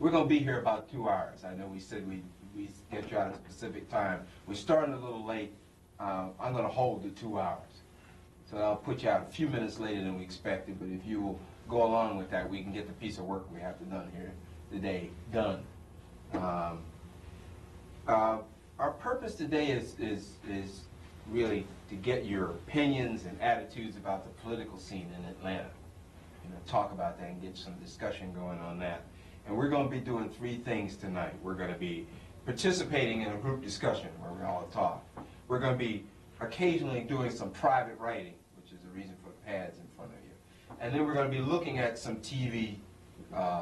We're going to be here about 2 hours. I know we said we get you out at a specific time. We're starting a little late. I'm going to hold the 2 hours. So I'll put you out a few minutes later than we expected, but if you will go along with that, we can get the piece of work we have to done here today done. Our purpose today is really to get your opinions and attitudes about the political scene in Atlanta. Talk about that and get some discussion going on that. And we're going to be doing 3 things tonight. We're going to be participating in a group discussion where we all talk. We're going to be occasionally doing some private writing, which is the reason for the pads in front of you. And then we're going to be looking at some TV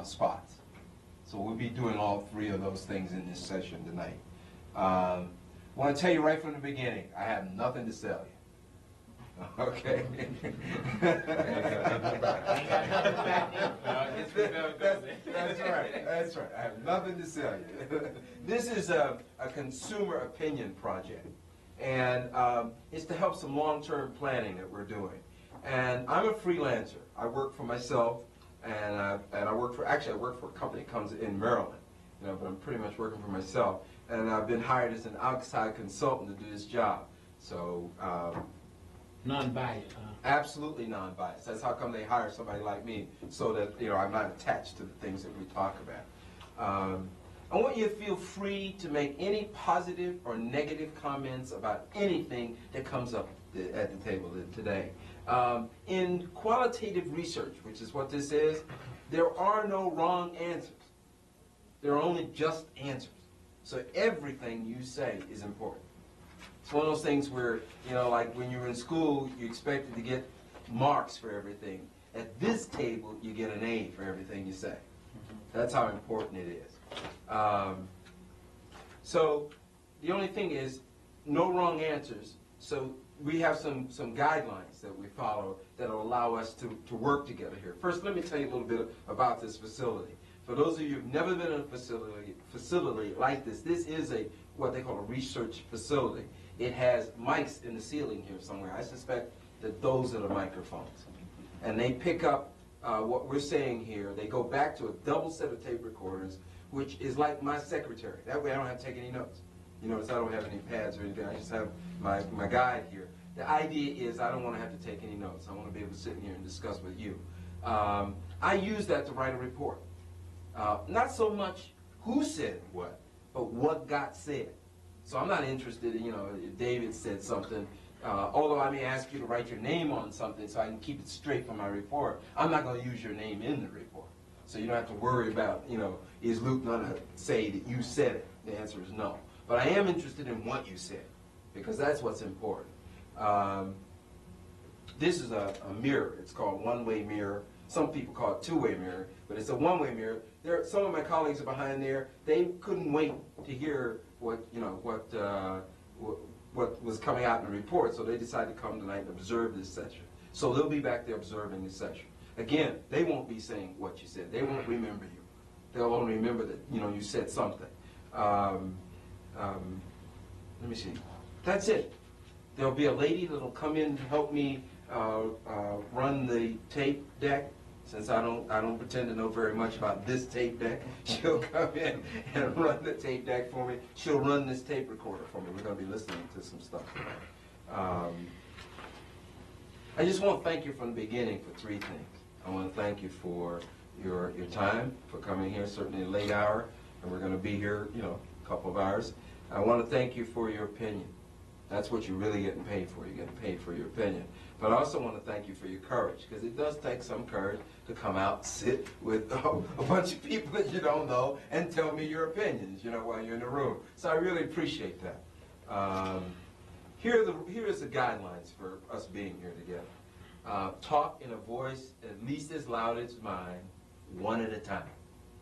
spots. So we'll be doing all 3 of those things in this session tonight. I want to tell you right from the beginning, I have nothing to sell you. Okay. That's right. That's right. I have nothing to sell you. This is a consumer opinion project, and it's to help some long-term planning that we're doing. And I'm a freelancer. I work for myself, and I work for a company that comes in Maryland. But I'm pretty much working for myself, and I've been hired as an outside consultant to do this job. So. Non-biased, huh? Absolutely non-biased. That's how come they hire somebody like me, so that I'm not attached to the things that we talk about. I want you to feel free to make any positive or negative comments about anything that comes up at the table today. In qualitative research, which is what this is, there are no wrong answers. There are only just answers. So everything you say is important. It's one of those things where, like when you were in school, you expected to get marks for everything. At this table, you get an A for everything you say. That's how important it is. So the only thing is, no wrong answers. So we have some guidelines that we follow that will allow us to work together here. First, let me tell you a little bit about this facility. For those of you who've never been in a facility like this, this is what they call a research facility. It has mics in the ceiling here somewhere. I suspect that those are the microphones. And they pick up what we're saying here. They go back to a double set of tape recorders, which is like my secretary. That way I don't have to take any notes. You notice I don't have any pads or anything. I just have my guide here. The idea is I don't want to have to take any notes. I want to be able to sit in here and discuss with you. I use that to write a report. Not so much who said what, but what got said. So I'm not interested in, if David said something, although I may ask you to write your name on something so I can keep it straight from my report. I'm not going to use your name in the report. So you don't have to worry about, is Luke going to say that you said it? The answer is no. But I am interested in what you said, because that's what's important. This is a mirror. It's called one-way mirror. Some people call it two-way mirror, but it's a one-way mirror. Some of my colleagues are behind there. They couldn't wait to hear what was coming out in the report, so they decided to come tonight and observe this session. So they'll be back there observing this session. Again, they won't be saying what you said. They won't remember you. They'll only remember that you said something. Let me see. That's it. There'll be a lady that'll come in to help me run the tape deck. Since I don't pretend to know very much about this tape deck, she'll come in and run the tape deck for me. She'll run this tape recorder for me. We're going to be listening to some stuff tonight. I just want to thank you from the beginning for 3 things. I want to thank you for your time, for coming here, certainly a late hour, and we're going to be here, a couple of hours. I want to thank you for your opinion. That's what you're really getting paid for. You're getting paid for your opinion. But I also want to thank you for your courage, because it does take some courage to come out, sit with a bunch of people that you don't know, and tell me your opinions, while you're in the room. So I really appreciate that. Here's the guidelines for us being here together. Talk in a voice at least as loud as mine, one at a time.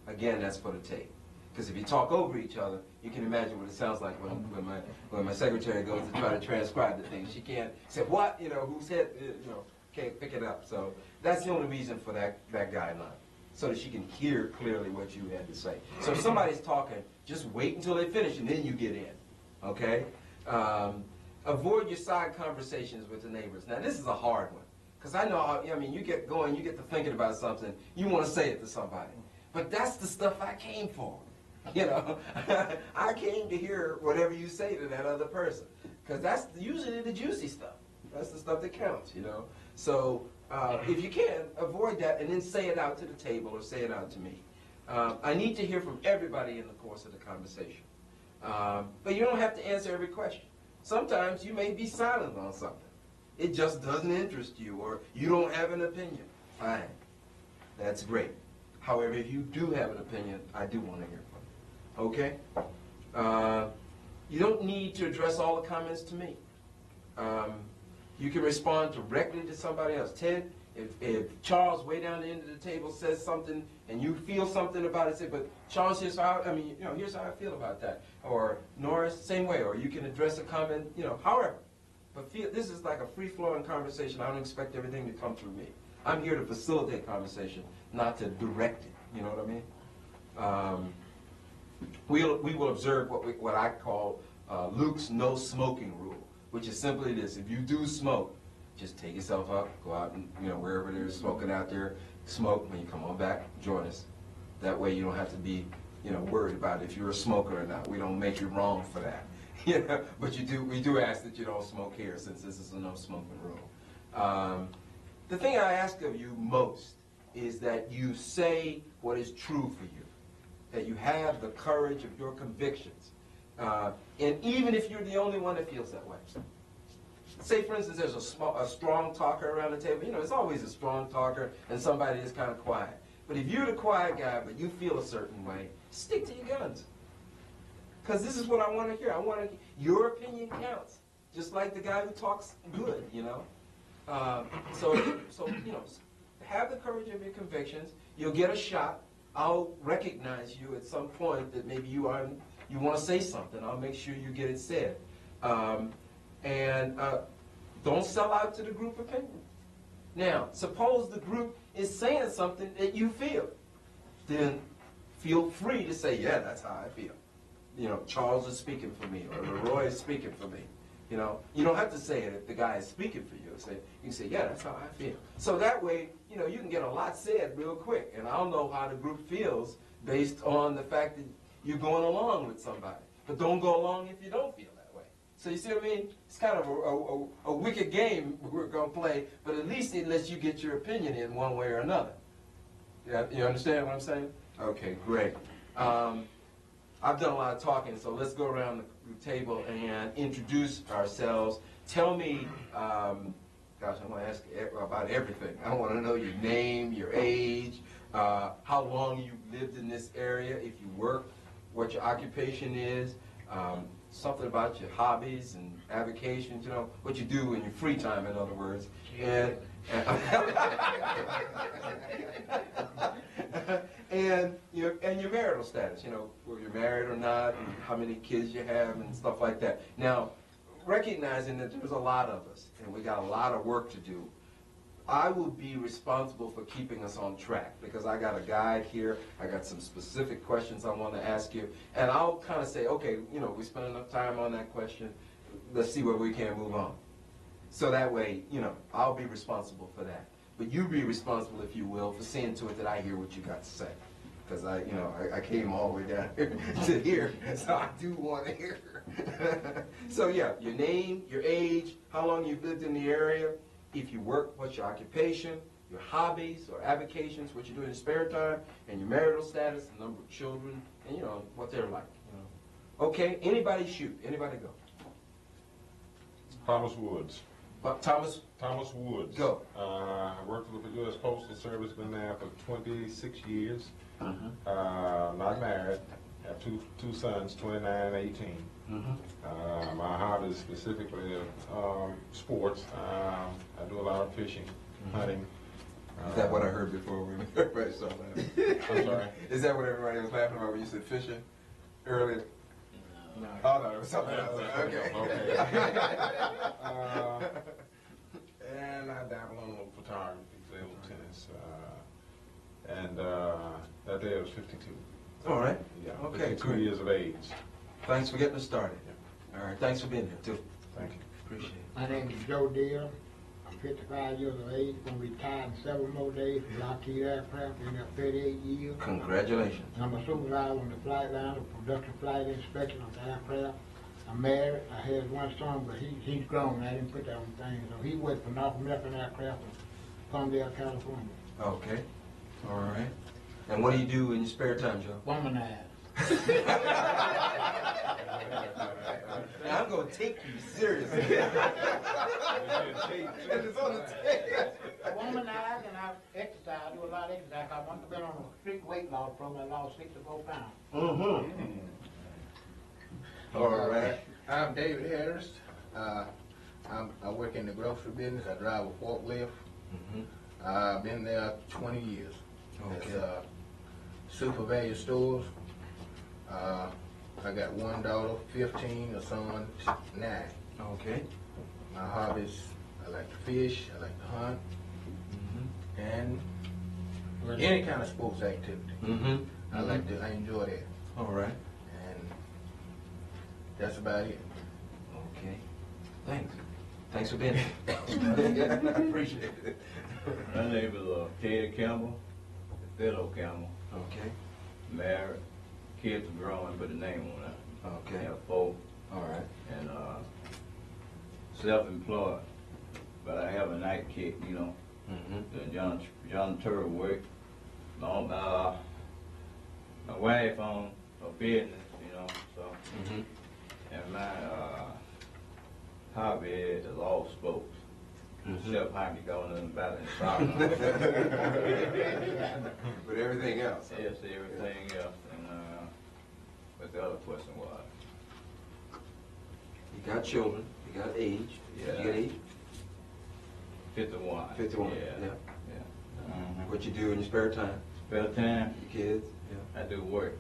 Again, that's for the tape. Because if you talk over each other, you can imagine what it sounds like when my secretary goes to try to transcribe the thing. She can't say, what, who said, can't pick it up. So that's the only reason for that guideline, so that she can hear clearly what you had to say. So if somebody's talking, just wait until they finish and then you get in, okay? Avoid your side conversations with the neighbors. Now this is a hard one, because I know, you get going, you get to thinking about something, you want to say it to somebody. But that's the stuff I came for. You know, I came to hear whatever you say to that other person, because that's usually the juicy stuff. That's the stuff that counts, you know. So if you can, avoid that and then say it out to the table or say it out to me. I need to hear from everybody in the course of the conversation. But you don't have to answer every question. Sometimes you may be silent on something. It just doesn't interest you, or you don't have an opinion. Fine. That's great. However, if you do have an opinion, I do want to hear from you. Okay? You don't need to address all the comments to me. You can respond directly to somebody else. Ted, if Charles way down the end of the table says something and you feel something about it, say, but Charles, here's how here's how I feel about that. Or Norris, same way. Or you can address a comment, however. But this is like a free-flowing conversation. I don't expect everything to come through me. I'm here to facilitate conversation, not to direct it. You know what I mean? We will observe what I call Luke's no smoking rule, which is simply this: if you do smoke, just take yourself up, go out and wherever there's smoking out there, smoke. When you come on back, join us. That way you don't have to be worried about if you're a smoker or not. We don't make you wrong for that. But we do ask that you don't smoke here, since this is a no smoking rule. The thing I ask of you most is that you say what is true for you, that you have the courage of your convictions. And even if you're the only one that feels that way. Say, for instance, there's a strong talker around the table. It's always a strong talker and somebody that's kind of quiet. But if you're the quiet guy, but you feel a certain way, stick to your guns. Because this is what I want to hear. Your opinion counts, just like the guy who talks good, So have the courage of your convictions. You'll get a shot. I'll recognize you at some point that maybe you want to say something. I'll make sure you get it said. And don't sell out to the group opinion. Now, suppose the group is saying something that you feel. Then feel free to say, yeah, that's how I feel. Charles is speaking for me, or Leroy is speaking for me. You don't have to say it if the guy is speaking for you. You can say, yeah, that's how I feel. So that way, you can get a lot said real quick. And I'll know how the group feels based on the fact that you're going along with somebody. But don't go along if you don't feel that way. So you see what I mean? It's kind of a wicked game we're going to play, but at least it lets you get your opinion in one way or another. You understand what I'm saying? Okay, great. I've done a lot of talking, so let's go around the table and introduce ourselves. Tell me, gosh, I'm going to ask about everything. I want to know your name, your age, how long you've lived in this area, if you work, what your occupation is, something about your hobbies and avocations, what you do in your free time, in other words. And your marital status, whether you're married or not, and how many kids you have, and stuff like that. Now, recognizing that there's a lot of us, and we got a lot of work to do, I will be responsible for keeping us on track, because I got a guide here, I got some specific questions I want to ask you, and I'll kind of say, okay, we spent enough time on that question, let's see where we can move on. So that way, I'll be responsible for that. But you be responsible, if you will, for seeing to it that I hear what you got to say. Because I came all the way down here to here, so I do want to hear. So yeah, your name, your age, how long you've lived in the area, if you work, what's your occupation, your hobbies or avocations, what you do in your spare time, and your marital status, the number of children, and what they're like. Okay, anybody shoot, anybody go. Thomas Woods. Thomas Woods. Go. I worked with the U.S. Postal Service, been there for 26 years. Not married. Have two sons, 29 and 18. My hobby is specifically sports. I do a lot of fishing, hunting. Is that what I heard before when everybody started laughing? I'm sorry? Is that what everybody was laughing about when you said fishing earlier? No. Oh, no, it was something else. Okay. And I dabble in a little photography, table tennis. And that day I was 52. All right. Yeah, Okay, 52 great. years of age. Thanks for getting us started. All right, thanks for being here, too. Thank you. Appreciate it. My name is Joe Deere. I'm 55 years of age, gonna retire in 7 more days from Lockheed Aircraft, been there 38 years. Congratulations. I'm a supervisor on the flight line of production flight inspection of the aircraft. I'm married, I had one son, but he's grown, I didn't put that on things. So he worked for North American Aircraft in Palmdale, California. Okay. All right. And what do you do in your spare time, Joe? Womanize. Now, I'm going to take you seriously. And it's on the tape. I womanize and I exercise, I do a lot of exercise. I want to be on a strict weight loss program, I lost 64 pounds. Mm-hmm. All right. I'm David Harris. I work in the grocery business. I drive a forklift. I've been there 20 years. Okay. It's super value stores. I got one daughter, 15, a son, 9. Okay. My hobbies, I like to fish, I like to hunt, and any kind of sports activity. I enjoy that. All right. And that's about it. Okay. Thanks. Thanks for being here. I appreciate it. My name is Ted Campbell, Fiddle Campbell. Okay. Married, kids are growing, but the name on that. Okay. I have 4. All right. And self-employed, but I have a night kick, you know. The John Turtle work. My wife on a business, you know. So, and my hobby is all sports. Except hockey, going in the battle and soccer. But everything else. Yes, everything else. And what the other question was? You got children. You got age. Yeah. You got age? 51. 51. Yeah. What you do in your spare time? Spare time? Your kids? I do work.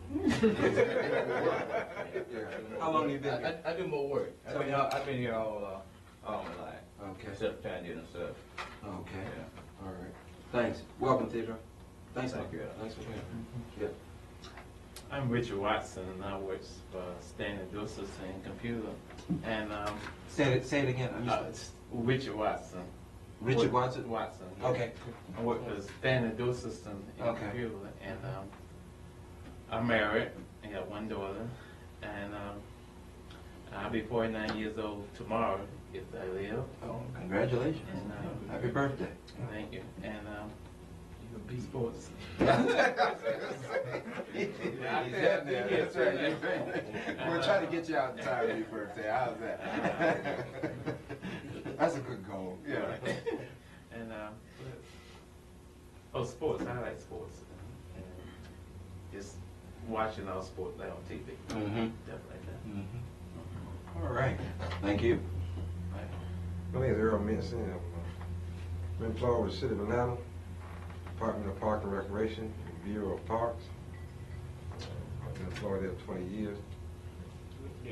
How long you been here? I do more work. I've been here all my life. Okay. Except time getting stuff. Okay. Yeah. All right. Thanks. Welcome, Theodore. Thanks. Thank you. Thanks for being here. I'm Richard Watson, and I work for Stanley Dusses in computer. And Say it again. I missed it. it's Richard Watson. Richard Watson? Watson. Yeah. Okay. I work for Stanley Dusses in Okay. computer, and I'm married. I have one daughter, and I'll be 49 years old tomorrow if I live. Oh, congratulations. And, Happy birthday. Thank you. And you be sports. That's right. We're trying to get you out in time for your birthday. How's that? That's a good goal. Yeah. And sports. I like sports. And just watching all sports like on TV. Stuff like that. All right. Thank you. My name is Earl Minson. I'm employed with the City of Atlanta, Department of Park and Recreation, Bureau of Parks. I've been employed there 20 years. I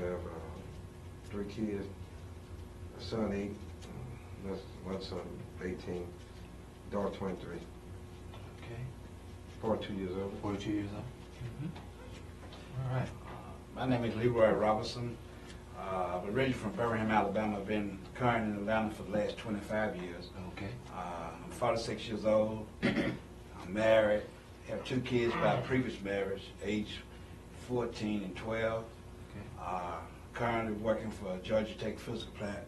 have 3 kids, a son 8, one son 18, daughter 23, Okay. 42 years old. 42 years old. All right. My name is Leroy Robinson. I'm originally from Birmingham, Alabama. I've been current in Atlanta for the last 25 years. Okay. I'm 46 years old. I'm married. Have 2 kids by previous marriage, age 14 and 12. Okay. Currently working for Georgia Tech Physical Plant.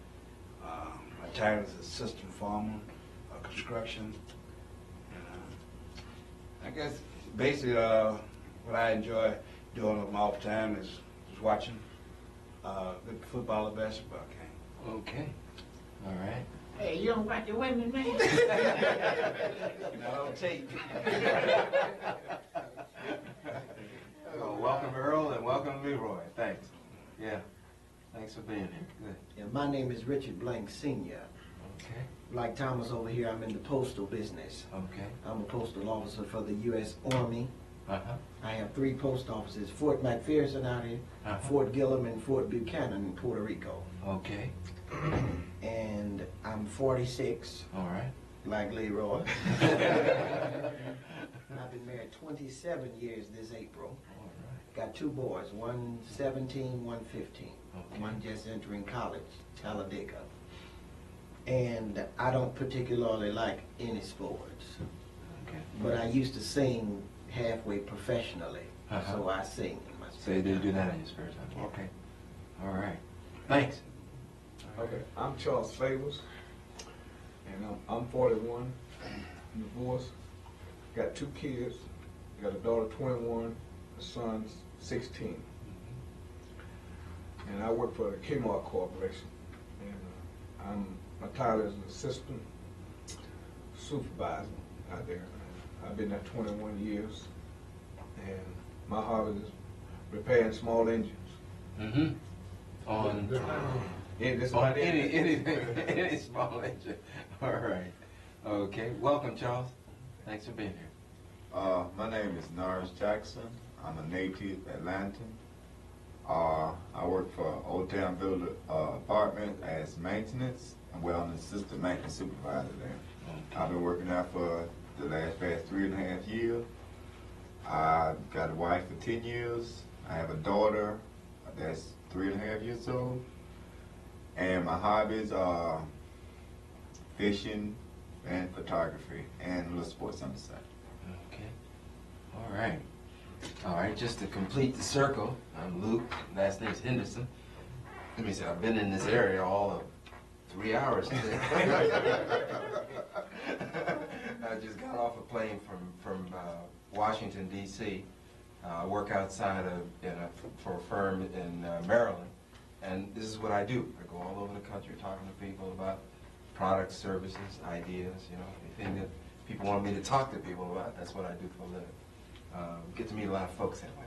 My title is assistant foreman of construction. I guess basically what I enjoy doing on my off time is watching good football or basketball game. Okay. All right. Hey, you don't watch the women, man? Not on tape. Well, welcome, Earl, and welcome, Leroy. Thanks. Yeah. Thanks for being here. Good. Yeah, my name is Richard Blank Sr. Okay. Like Thomas over here, I'm in the postal business. Okay. I'm a postal officer for the U.S. Army. Uh-huh. I have 3 post offices, Fort McPherson out here, Uh-huh. Fort Gillum, and Fort Buchanan in Puerto Rico. Okay. And I'm 46, All right. like Leroy. I've been married 27 years this April. All right. Got 2 boys, one 17, one 15. Okay. One just entering college, Talladega. and I don't particularly like any sports. Okay. But I used to sing halfway professionally, Uh-huh. so I sing in my So spare you do time. that in your spare time? Okay. All right. Thanks. Okay, I'm Charles Favors, and I'm 41, divorced, got 2 kids, got a daughter 21, a son 16. And I work for the Kmart Corporation, and my title is an assistant supervisor out there. I've been there 21 years, and my hobby is repairing small engines. Mm-hmm. On Yeah, this is on what I did. any small engine. All right. Okay. Welcome, Charles. Thanks for being here. My name is Norris Jackson. I'm a native Atlantan. I work for Old Town Villa Apartment as maintenance, and I'm an assistant maintenance supervisor there. I've been working there for the past 3.5 years. I got a wife for 10 years. I have a daughter that's 3.5 years old. And my hobbies are fishing and photography and little sports on the side. Okay. All right. All right. Just to complete the circle, I'm Luke. Last name's Henderson. Let me see. I've been in this area all of 3 hours today. I just got off a plane from Washington, D.C. I work outside for a firm in Maryland. And this is what I do. I go all over the country talking to people about products, services, ideas, anything that people want me to talk to people about. That's what I do for a living. Get to meet a lot of folks that way.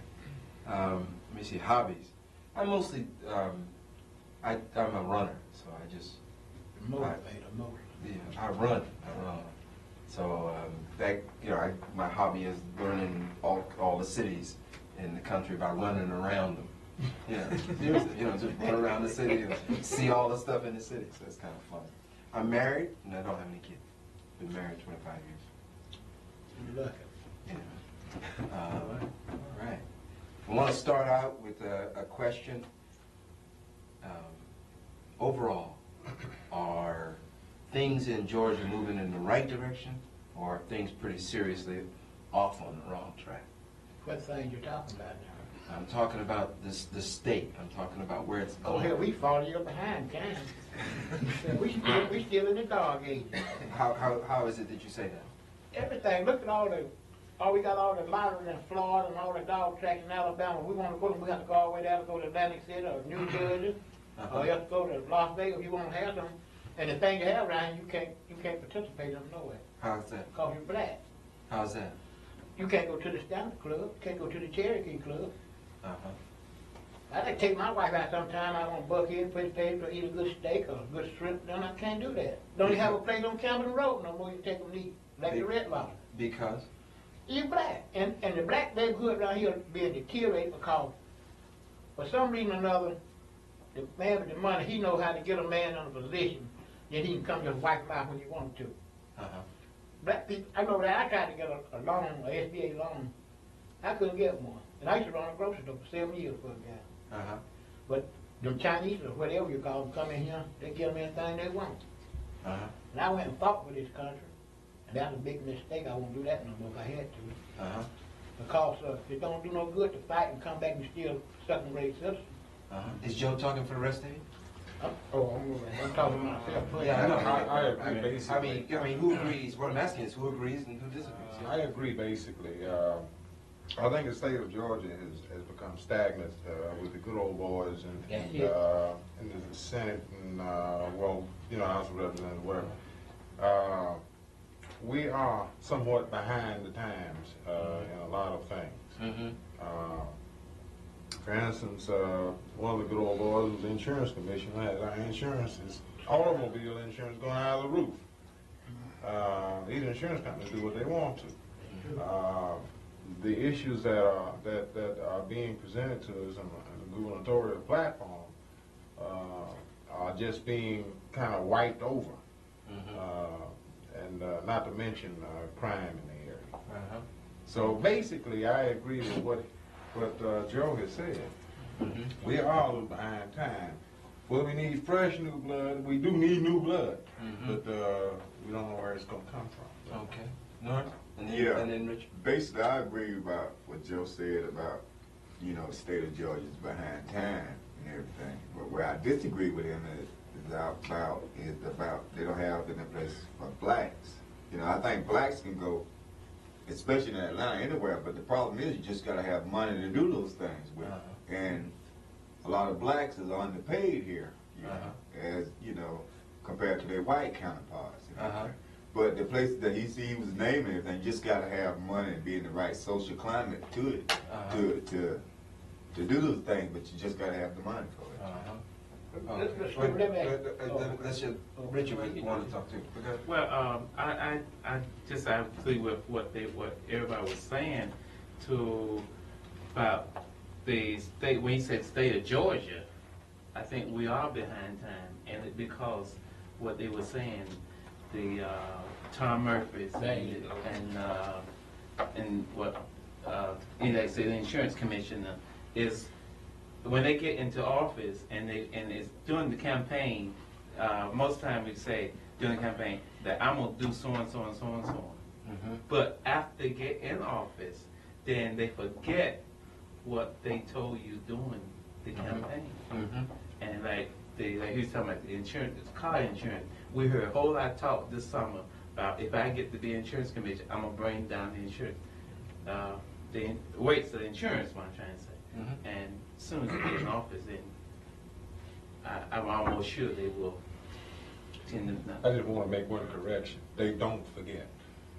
Let me see, hobbies. I mostly, I'm a runner, so I just... Yeah, I run. So my hobby is learning all the cities in the country by running around them. Just run around the city and see all the stuff in the city. So it's kind of fun. I'm married and I don't have any kids. Been married 25 years. You're lucky. Yeah. All right. I want to start out with a question. Overall, are things in Georgia moving in the right direction, or are things pretty seriously off on the wrong track? What things you talking about now? I'm talking about the state. I'm talking about where it's Oh, going. hell, we fall you behind, can we still in the dog age. How is it that you say that? Everything, look at we got all the lottery in Florida and all the dog tracks in Alabama. We want to go, we have to go all the way down to go to Atlantic City or New Jersey, or you have to go to Las Vegas if you want to have them. And the thing you have around here, you can't participate in them nowhere. How's that? Because you're black. How's that? You can't go to the Standard Club, you can't go to the Cherokee Club. Uh-huh. I like to take my wife out sometime. I want to buck in, put paper, eat a good steak or a good shrimp. Then I can't do that. Don't even have a place on Camden Road no more. You take them to eat like the Red Lobster. Because? You black. And the black neighborhood around here being deteriorated because for some reason or another, the man with the money, he knows how to get a man in a position that he can come just wipe him out when he wants to. Uh-huh. Black people, I know that I tried to get a loan, a SBA loan. I couldn't get one. And I used to run a grocery store for 7 years for a guy. Uh-huh. But them Chinese or whatever you call them come in here, they give them anything they want. Uh-huh. And I went and fought for this country. And that was a big mistake. I won't do that no more if I had to. Uh-huh. Because it don't do no good to fight and come back and still second-rate citizens. Uh-huh. Is Joe talking for the rest of you? I'm talking to myself. Yeah, I know. I agree basically. I mean, who agrees? What I'm asking is who agrees and who disagrees. I agree basically. I think the state of Georgia has become stagnant with the good old boys and in the Senate and House of Representatives, whatever. We are somewhat behind the times in a lot of things. Mm-hmm. For instance, one of the good old boys was the insurance commissioner. Had our automobile insurance going out of the roof. These insurance companies do what they want to. The issues that are being presented to us on the gubernatorial platform are just being kind of wiped over, and not to mention crime in the area. Uh-huh. So basically, I agree with what Joe has said. We are a little behind time, Well, we need fresh new blood. We do need new blood, but we don't know where it's gonna come from. Okay. North? And then, Yeah. and then Richard? Basically, I agree about what Joe said about, the state of Georgia is behind time and everything. But where I disagree with him is about they don't have it in place for blacks. I think blacks can go, especially in Atlanta, anywhere. But the problem is you just gotta have money to do those things with. And a lot of blacks is underpaid here, as compared to their white counterparts. But the places that he was naming everything, you just gotta have money and be in the right social climate to it, to do those things. But you just gotta have the money for it. That's your Richard. You want to talk to? Well, I agree with what everybody was saying about the state. When he said state of Georgia, I think we are behind time, and because what they were saying, the Tom Murphy's and what they say the insurance commissioner is when they get into office and it's during the campaign. Most times we say during the campaign that I'm gonna do so and so and so and so on. But after they get in office, then they forget what they told you during the campaign. And like he was talking about the insurance, the car insurance. We heard a whole lot of talk this summer about if I get to be insurance commissioner, I'm gonna bring down the insurance, the rates of the insurance. What I'm trying to say. And as soon as they get in office, then I'm almost sure they will tend to. I just want to make one correction. They don't forget.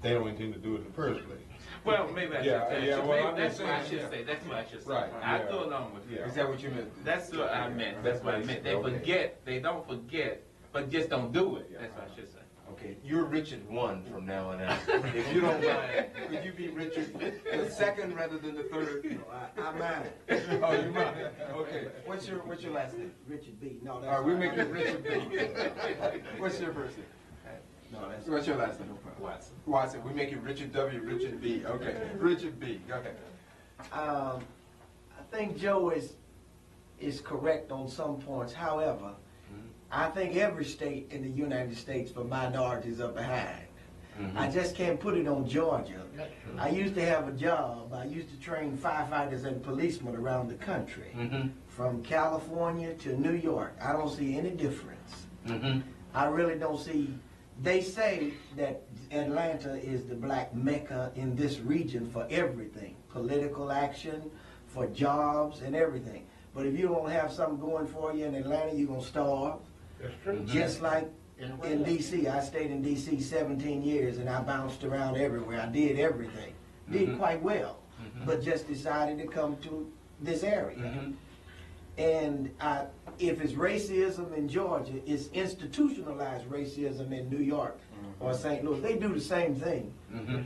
They don't intend to do it in the first place. Well, maybe I should say. That's what I should say. say. That's what I should say. Right. I go along with you. Is that what you meant? That's what I meant. That's what I meant. They forget. They don't forget, but just don't do it. That's what I should say. Okay, you're Richard 1 from now on out. If you don't mind, could you be Richard the 2nd rather than the 3rd? I mind. Oh, you mind? Okay. What's your last name? Richard B. No, that's All right, we make it Richard B. What's your first name? No, that's What's your last name? Watson. Watson. We make it Richard W. Richard B. Okay, Richard B. Go ahead. I think Joe is correct on some points. However, I think every state in the United States for minorities are behind. I just can't put it on Georgia. I used to have a job. I used to train firefighters and policemen around the country, from California to New York. I don't see any difference. I really don't see. They say that Atlanta is the black mecca in this region for everything, political action, for jobs and everything. But if you don't have something going for you in Atlanta, you're going to starve. That's true. Just like in D.C. I stayed in D.C. 17 years and I bounced around everywhere. I did everything. Did quite well, but just decided to come to this area. And if it's racism in Georgia, it's institutionalized racism in New York or St. Louis. They do the same thing.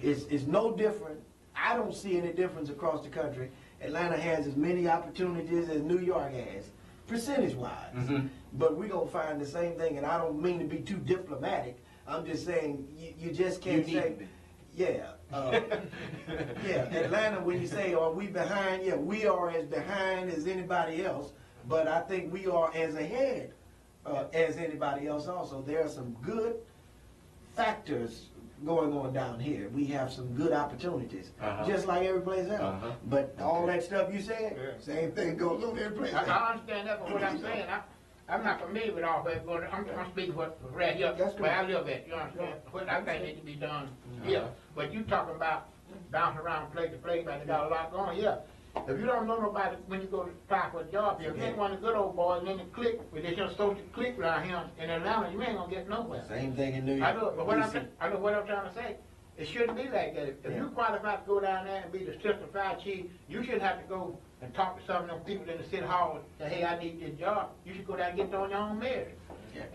It's no different. I don't see any difference across the country. Atlanta has as many opportunities as New York has, percentage-wise. But we're going to find the same thing, and I don't mean to be too diplomatic. I'm just saying you just can't say, yeah, Atlanta, when you say, are we behind? Yeah, we are as behind as anybody else, but I think we are as ahead as anybody else also. There are some good factors going on down here. We have some good opportunities, just like every place else. But all that stuff you said, same thing goes on every place else. I understand that, but what I'm saying, I'm not familiar with all that, but I'm speaking what right here, where I live at, you understand? What I think needs to be done here. But you talking about bouncing around place to place, and they got a lot going, yeah. If you don't know nobody when you go to apply for a job here, if you ain't one of the good old boys in the clique, with this social clique around here in Atlanta, you ain't gonna get nowhere. Same thing in New York. I know, but I know what I'm trying to say. It shouldn't be like that. If you qualify to go down there and be the assistant fire chief, you shouldn't have to go and talk to some of them people in the city hall and say, hey, I need this job. You should go down and get it on your own merit.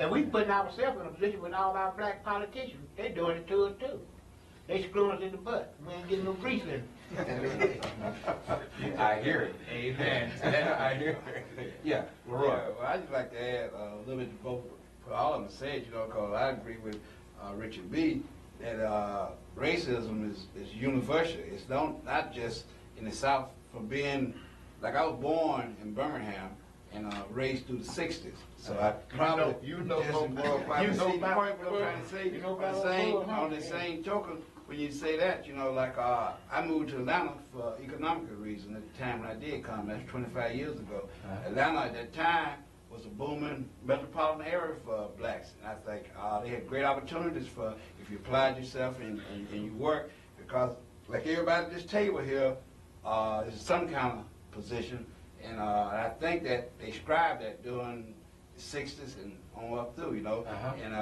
And we putting ourselves in a position with all our black politicians. They're doing it to us too. They screwing us in the butt. We ain't getting no grease in it. I hear it. Amen. I hear it. Yeah, Leroy. Yeah, well, I'd just like to add a little bit to both, for all of them said, because I agree with Richard B. that racism is universal. It's not just in the South. From being, like I was born in Birmingham, and raised through the '60s. So I probably you know just more- incorporated. you know See, the about point what I'm Bud. trying to say, You know on the about same, Bud, huh? on the same token, when you say that, you know, like I moved to Atlanta for economic reasons at the time when I did come. That's 25 years ago. Atlanta at that time was a booming metropolitan area for blacks. And I think they had great opportunities for if you applied yourself and you work, because like everybody at this table here is some kind of position, and I think that they strived at during the '60s and on up through, you know. And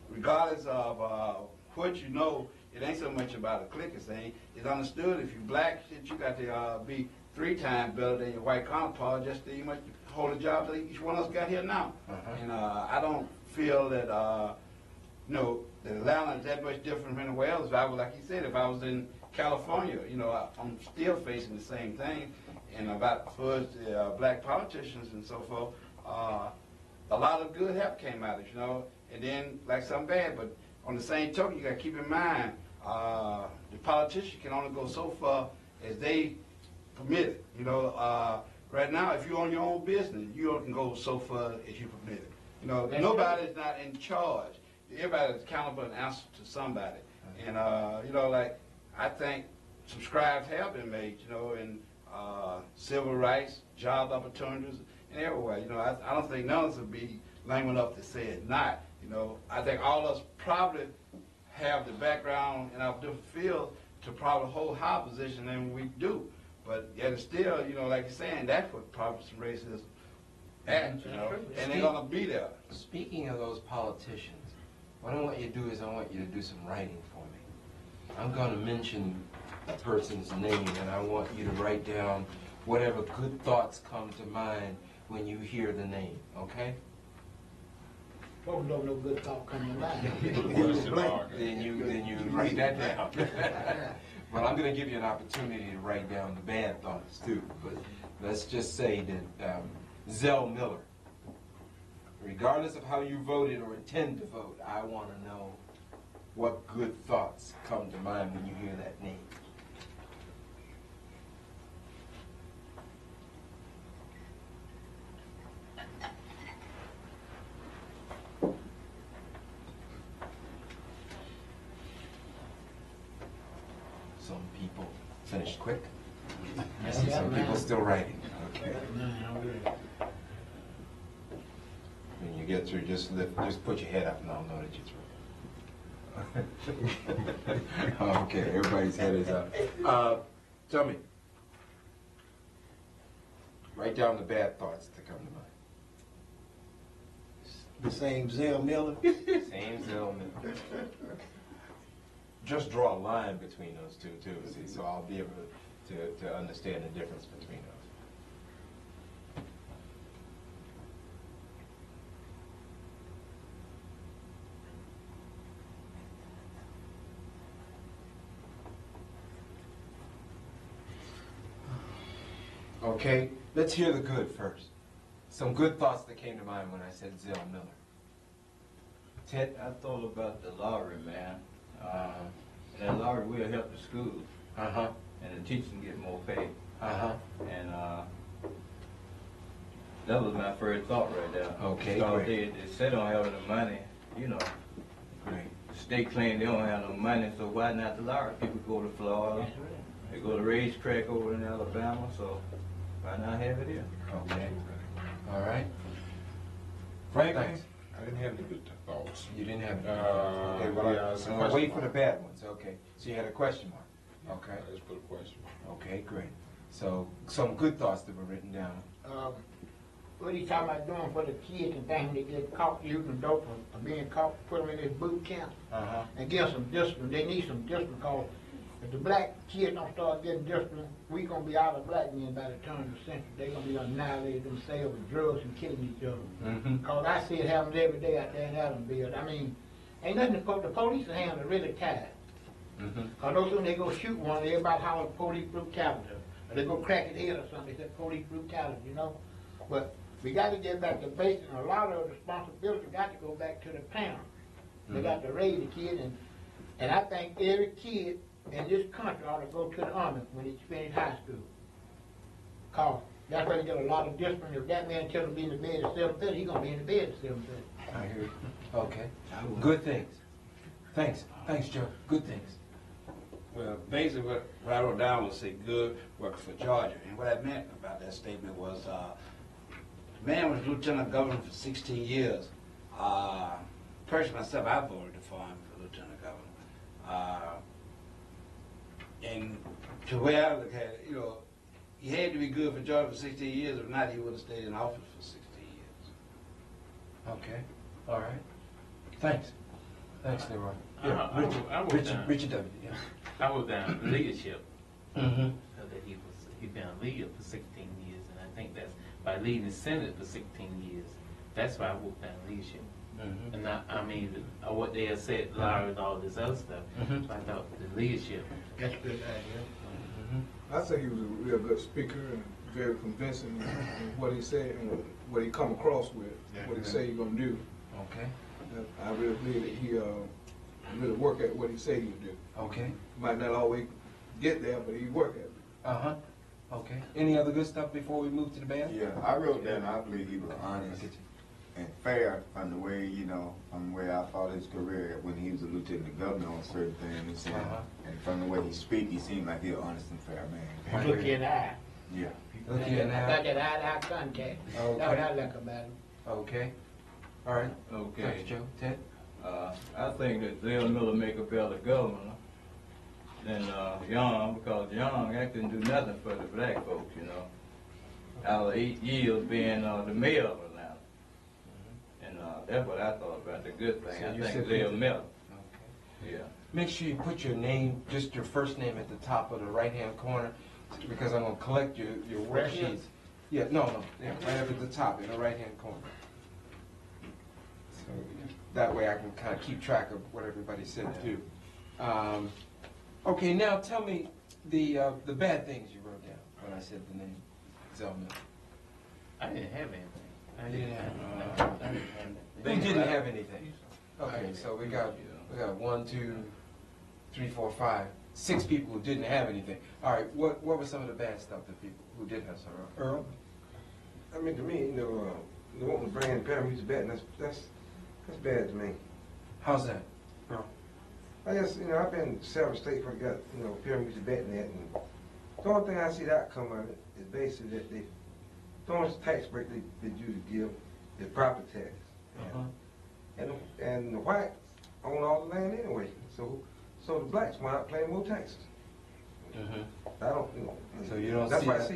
regardless of what you know, it ain't so much about a clique thing. It's understood if you black, shit, you got to be 3 times better than your white counterpart just to much hold a job that each one of us got here now. And I don't feel that you know, that Atlanta is that much different from anywhere else. If I was, like you said, if I was in California, you know, I'm still facing the same thing. And about first black politicians and so forth, a lot of good help came out of it, you know, and then like some bad. But on the same token, you got to keep in mind the politician can only go so far as they permit it. You know, right now, if you own your own business, you only can go so far as you permit it. You know, nobody's not in charge. Everybody's accountable and answer to somebody. And you know, like I think some strides have been made, you know, in civil rights, job opportunities, and everywhere. You know, I don't think none of us would be lame enough to say it not. You know, I think all of us probably have the background in our different fields to probably hold higher position than we do. But yet it's still, you know, like you're saying, that's what probably some racism at, you know, and they're gonna be there. Speaking of those politicians, what I want you to do is I want you to do some writing for me. I'm going to mention a person's name, and I want you to write down whatever good thoughts come to mind when you hear the name, okay? Folks don't know good thought coming to mind. Then you write that down. Well, I'm going to give you an opportunity to write down the bad thoughts too. But let's just say that Zell Miller, regardless of how you voted or intend to vote, I want to know what good thoughts come to mind when you hear that name. Some people finished quick. I see some people still writing. Okay. When you get through, just put your head up and I'll know that you're through. Okay, everybody's head is up. Tell me. Write down the bad thoughts that come to mind. The same Zell Miller. Same Zell Miller. Just draw a line between those two too, see, so I'll be able to understand the difference between those. Okay, let's hear the good first. Some good thoughts that came to mind when I said Zell Miller. Ted? I thought about the lottery, man. That lottery will help the schools. Uh-huh. And the teachers can get more pay. Uh-huh. And that was my first thought right there. Okay, because great. they said they don't have the money, you know. Great. The state claim they don't have no money, so why not the lottery? People go to Florida, they go to racetrack over in Alabama, so why not have it here? Okay. All right. Frank, Thanks. I didn't have any good thoughts. you didn't have any. Okay, well, yeah, some I'll question wait for the mark. bad ones. Okay. So you had a question mark. Okay. I just put a question. Okay, great. So some good thoughts that were written down. What are you talking about doing for the kids and things when they get caught using dope or being caught, put them in this boot camp Uh-huh. and give them some discipline. They need some discipline because if the black kids don't start getting discipline, we gonna be out of black men by the turn of the century. They gonna be annihilated themselves with drugs and killing each other. Mm-hmm. Cause I see it happens every day out there in Adamsville. I mean, ain't nothing the police hands are really tied. Mm-hmm. Cause no sooner they go shoot one, everybody holler police brutality. Or they go crack his head or something, they say police brutality, you know? But we got to get back to basics, and a lot of the responsibility got to go back to the parents. They got to raise the kid, and I think every kid in this country ought to go to the army when he finish high school. Cause That's why you get a lot of discipline. If that man tells him to be in the bed at 7:30, he gonna be in the bed at 7:30. I hear you. Okay. Good things. Thanks, Joe. Good things. Well, basically what I wrote down was say good work for Georgia. And what I meant about that statement was, the man was lieutenant governor for 16 years. Personally, myself, I voted for him for lieutenant governor. And to where I look at it, you know, he had to be good for Georgia for 16 years. If not, he would have stayed in office for 16 years. Okay. All right. Thanks, Leroy. Yeah, I wrote down- Richard W. Yeah. I was down leadership. Mm-hmm. That he's been a leader for 16 years, and I think that's by leading the Senate for 16 years. That's why I wrote down leadership. Mm-hmm. And I mean, what they have said, Larry and all this other stuff. Mhm. I thought the leadership. That's a good idea. Mm-hmm. I say he was a real good speaker and very convincing in what he said and what he come across with, what he say he gonna do. Okay. I really believe that he really work at what he said he would do. Okay. Might not always get there, but he work at it. Uh-huh. Okay. Any other good stuff before we move to the band? Yeah, I wrote down, I believe he was honest and fair from the way, you know, from the way I followed his career when he was a lieutenant governor on certain things. And, and from the way he speak, he seemed like he an honest and fair man. Look you in the eye. Yeah. Look you in the I eye. got that eye-to-eye contact. That's what I like about him. Okay. All right. Okay. Thanks, Joe. Ted? I think that Zell Miller make a better governor than Young, because Young actually didn't do nothing for the black folks, you know. Out of 8 years being the mayor of Atlanta. And that's what I thought about the good thing. So I you think said Zell that- Miller. Okay. Yeah. Make sure you put your name, just your first name at the top of the right-hand corner, because I'm gonna collect your Right here? worksheets. Yeah, no, yeah, right up at the top in the right-hand corner. So that way I can kind of keep track of what everybody said too. Okay, now tell me the bad things you wrote down when I said the name Zelman. I didn't have anything. I You didn't didn't have have anything. They didn't have anything. Okay, so we got 1, 2, 3, 4, 5, 6 people who didn't have anything. All right, what were some of the bad stuff that people who did have some? Earl? I mean, to me, you wanting to bring in paramutual betting, that's bad to me. How's that, Earl? I just, I've been in several states where I got, paramutual betting at, and the only thing I see that come of it is basically that the only tax break they usually give is property tax. And the whites own all the land anyway, so the blacks went out paying more taxes. I don't, So you don't that's see why that?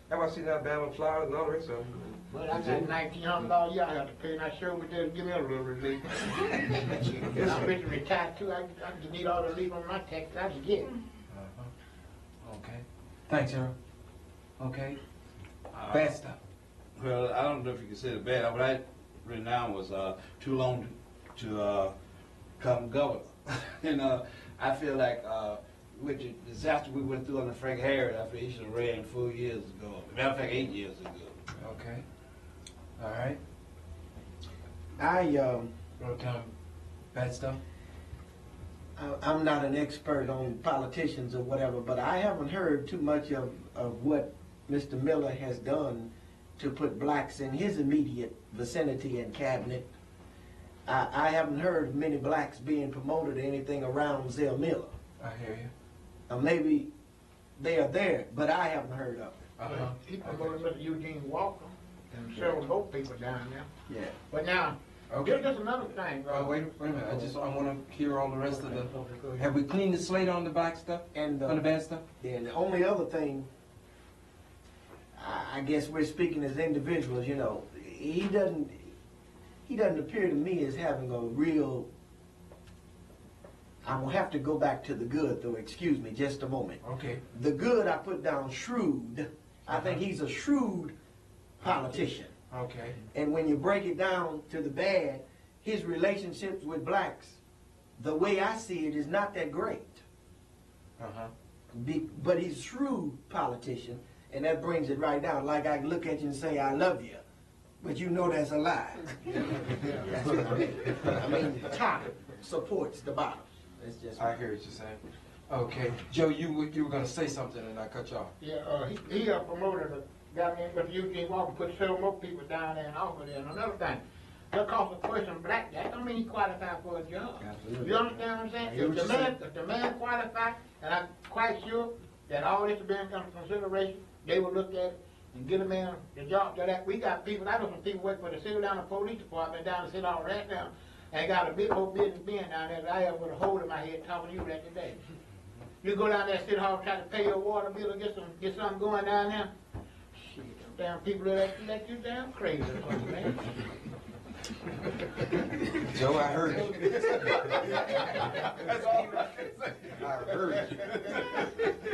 That's why I see in Alabama, Florida, and all the rest of them. Well, I got $1,900 a year I have to pay, and I sure would just give me a little relief. And I'm ready to retire too. I just need all the relief on my taxes I can get. Okay. Thanks, Earl. Okay. Bad stuff. Well, I don't know if you can say it bad. What I written down was too long to become governor. I feel like with the disaster we went through under Frank Harris, I feel he should have ran 4 years ago. Matter of fact, 8 years ago. Okay. All right. I, Wrote down bad stuff. I'm not an expert on politicians or whatever, but I haven't heard too much of what Mr. Miller has done to put blacks in his immediate vicinity and cabinet. I haven't heard many blacks being promoted or anything around Zell Miller. I hear you. Maybe they are there, but I haven't heard of it. He promoted Mr. Eugene Walker and several more people down there. Yeah. But now, Okay. there's another thing. Oh, wait a minute. I want to hear all the rest of the. Have we cleaned the slate on the black stuff? And On the bad stuff? And the only other thing, I guess we're speaking as individuals, he doesn't appear to me as having a real, I will have to go back to the good though, excuse me, just a moment. Okay. The good I put down shrewd. I think he's a shrewd politician. Okay. And when you break it down to the bad, his relationships with blacks, the way I see it, is not that great. But he's a shrewd politician, and that brings it right down. Like I can look at you and say, I love you, but you know that's a lie. That's what I mean. I mean, the top supports the bottom. That's just I hear what you're saying. Okay. Joe, you were going to say something and I cut you off. Yeah, he promoted got me in with Eugene Walker, put several more people down there and offer there. And another thing, that cost a person black, that don't mean he qualified for a job. Absolutely. You understand what I'm saying? If the man qualified, and I'm quite sure that all this has been under consideration, they will look at it and get a man the job. That we got people, I know some people work for the City Atlanta Police Department down in City Hall right now, and got a big old business being down there that I have with a hole in my head talking to you that today. You go down there to City Hall try to pay your water bill or get something going down there. Shit, them damn people that you damn crazy, man. Joe, I heard you. That's all I can say. I heard you.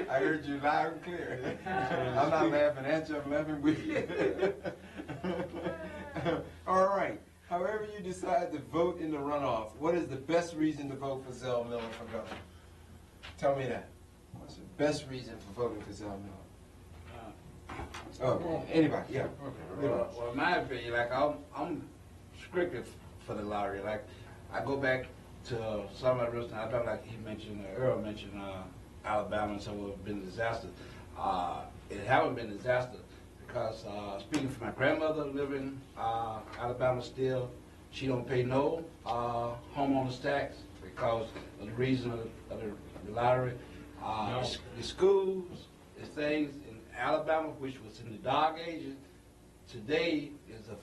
I heard you loud and clear. I'm not laughing at you, I'm laughing with you. All right. However you decide to vote in the runoff, what is the best reason to vote for Zell Miller for governor? Tell me that. What's the best reason for voting for Zell Miller? Oh, anybody, yeah. Well, in my opinion, like I'm strictly for the lottery. Like I go back to some of the reasons. I thought, like he mentioned, Earl mentioned Alabama and some of it been disasters. It haven't been disaster because speaking for my grandmother living Alabama still, she don't pay no homeowners tax because of the reason of the lottery. The schools, the things in Alabama, which was in the dark ages, today is a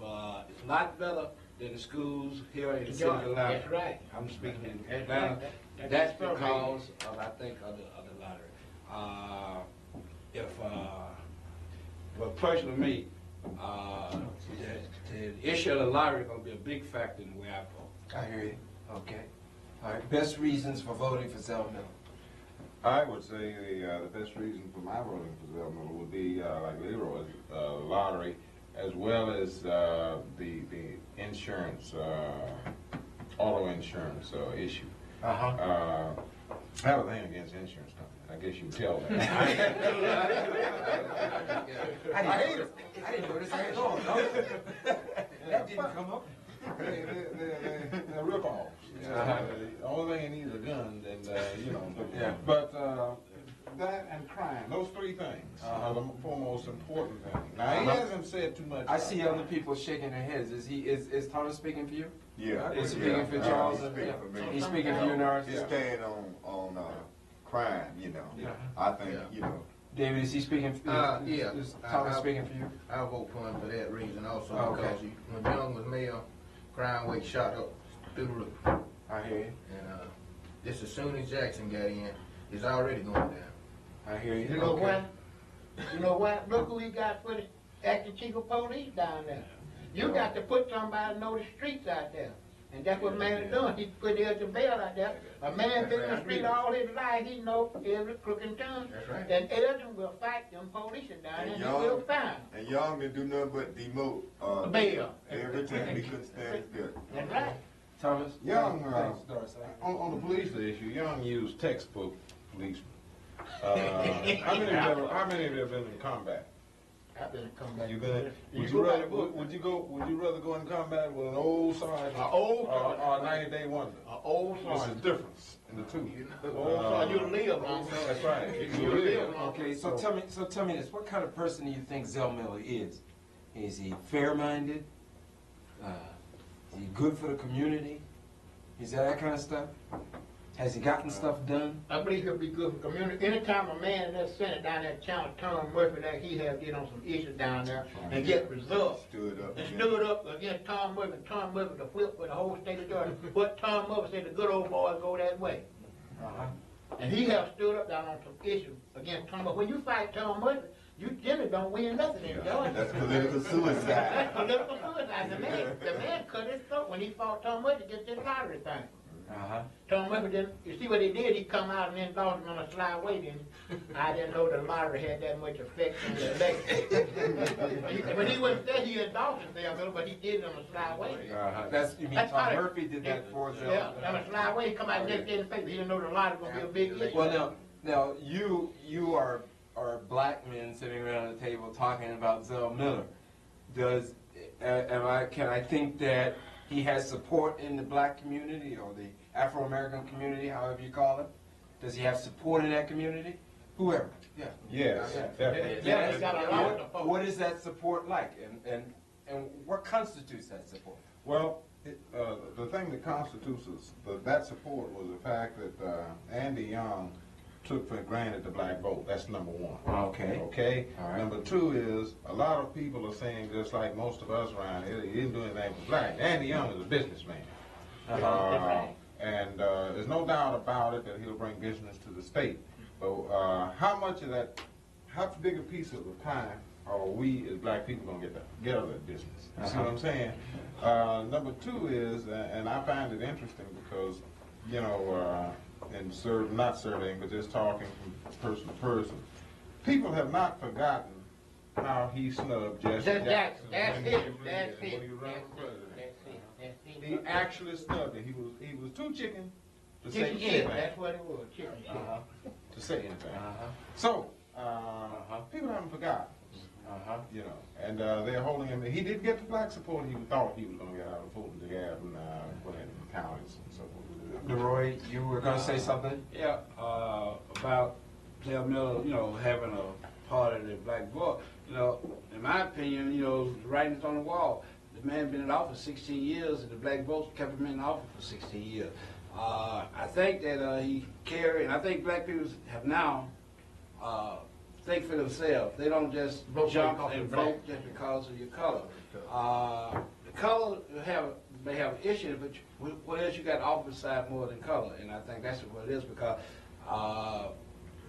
lot better than the schools here in the city of Atlanta. That's right. I'm speaking in That's Atlanta. right. That's because of, I think, of the lottery. Well, personally, me, the issue of the lottery is going to be a big factor in the way I vote. I hear you. Okay. All right. Best reasons for voting for Zell Miller. I would say the best reason for my voting for Zell Miller would be, like Leroy, lottery, as well as the insurance, auto insurance issue. I have a thing against insurance companies. I guess you can tell that. I hate it. I didn't notice that at all. That didn't come up. They're rip-offs. The only thing he needs is a gun, and you know. Yeah. But that and crime, those three things are the four most important things. Now he hasn't said too much. I see other people shaking their heads. Is Thomas speaking for you? Yeah. Is he speaking for Charles? He's speaking for me. He's speaking for you, Norris? Just staying on crime, you know. Yeah. I think, you know. David, is he speaking for you? Yeah. Is Thomas speaking for you? I vote for him for that reason also, Oh, okay. because when Young was mayor, crime rate shot up through the roof. I hear you. And just as soon as Jackson got in, it's already going down. I hear you. You know what? You know what? Look who he got for the acting chief of police down there. You got to put somebody to know the streets out there. And that's what man is doing. He put Elgin Bell out there. A man been in the street all his life. He know every crook and turn. That's right. And Elgin will fight them police down there and he will find. And Young didn't do nothing but demote Bell. every time he couldn't stand his gut. That's right. Thomas? Young, Thanks, Doris. on the police issue, Young used textbook policemen. How many of you have been in combat? I've been come back. You been? You Would go you by rather? the book. Would you rather go in combat with an old sergeant An old or sergeant. a 90-day wonder? An old There's a sergeant. difference in the two. Old sergeant, you live on. That's right. You live on. Okay, so tell me this. What kind of person do you think Zell Miller is? Is he fair-minded? Is he good for the community? Is that kind of stuff? Has he gotten stuff done? I believe he'll be good for community. Anytime a man in that Senate down there challenge Tom Murphy that he has get on some issues down there and get results. Stood up. And stood up against Tom Murphy. Tom Murphy the flip for the whole state of Georgia. But Tom Murphy said the good old boys go that way. And he has stood up down on some issues against Tom Murphy. When you fight Tom Murphy, you generally don't win nothing in Georgia. That's political suicide. That's political suicide. The man cut his throat when he fought Tom Murphy to get this lottery thing. Tom Murphy didn't, you see what he did? He come out and endorsed him on a sly way. Then I didn't know the lottery had that much effect on the election. When he went there, he endorsed him, but he did it on a sly way. You mean That's Tom how Murphy did that for Zell? Yeah, on a sly way. He come out next day in the paper. He didn't know the lottery was gonna be a big issue. Well, now you are black men sitting around the table talking about Zell Miller. Can I think that he has support in the black community or the Afro-American community, however you call it? Does he have support in that community? whoever, yeah. Yes, definitely. Yeah, it's got a lot of folks. What is that support like, and what constitutes that support? Well, the thing that constitutes that support was the fact that Andy Young took for granted the black vote. That's number one. Okay. Okay? All right. Number two is, a lot of people are saying, just like most of us around here, he didn't do anything for black. Andy Young is a businessman. And there's no doubt about it that he'll bring business to the state. But how much of that, how big a piece of the pie are we as black people gonna get out of that business? You see what I'm saying? Number two is, and I find it interesting because, you know, not surveying, but just talking from person to person, people have not forgotten how he snubbed Jesse Jackson when he was running for president. He actually snubbed him. He was too chicken to say anything. That's what it was, chicken shit. To say anything. So, people haven't forgotten. You know, and they're holding him. He did get the black support he thought he was going to get out of Fulton to Gap and counties and so forth. Leroy, you were going to say something? Yeah, about Del Miller, you know, having a part of the black vote. You know, in my opinion, you know, the writing's on the wall. The man been in office 16 years, and the black votes kept him in office for 16 years. I think that he carried, and I think black people have now think for themselves. They don't just jump and vote just because of your color. The color may have an issue, but what else you got to offer side more than color? And I think that's what it is because,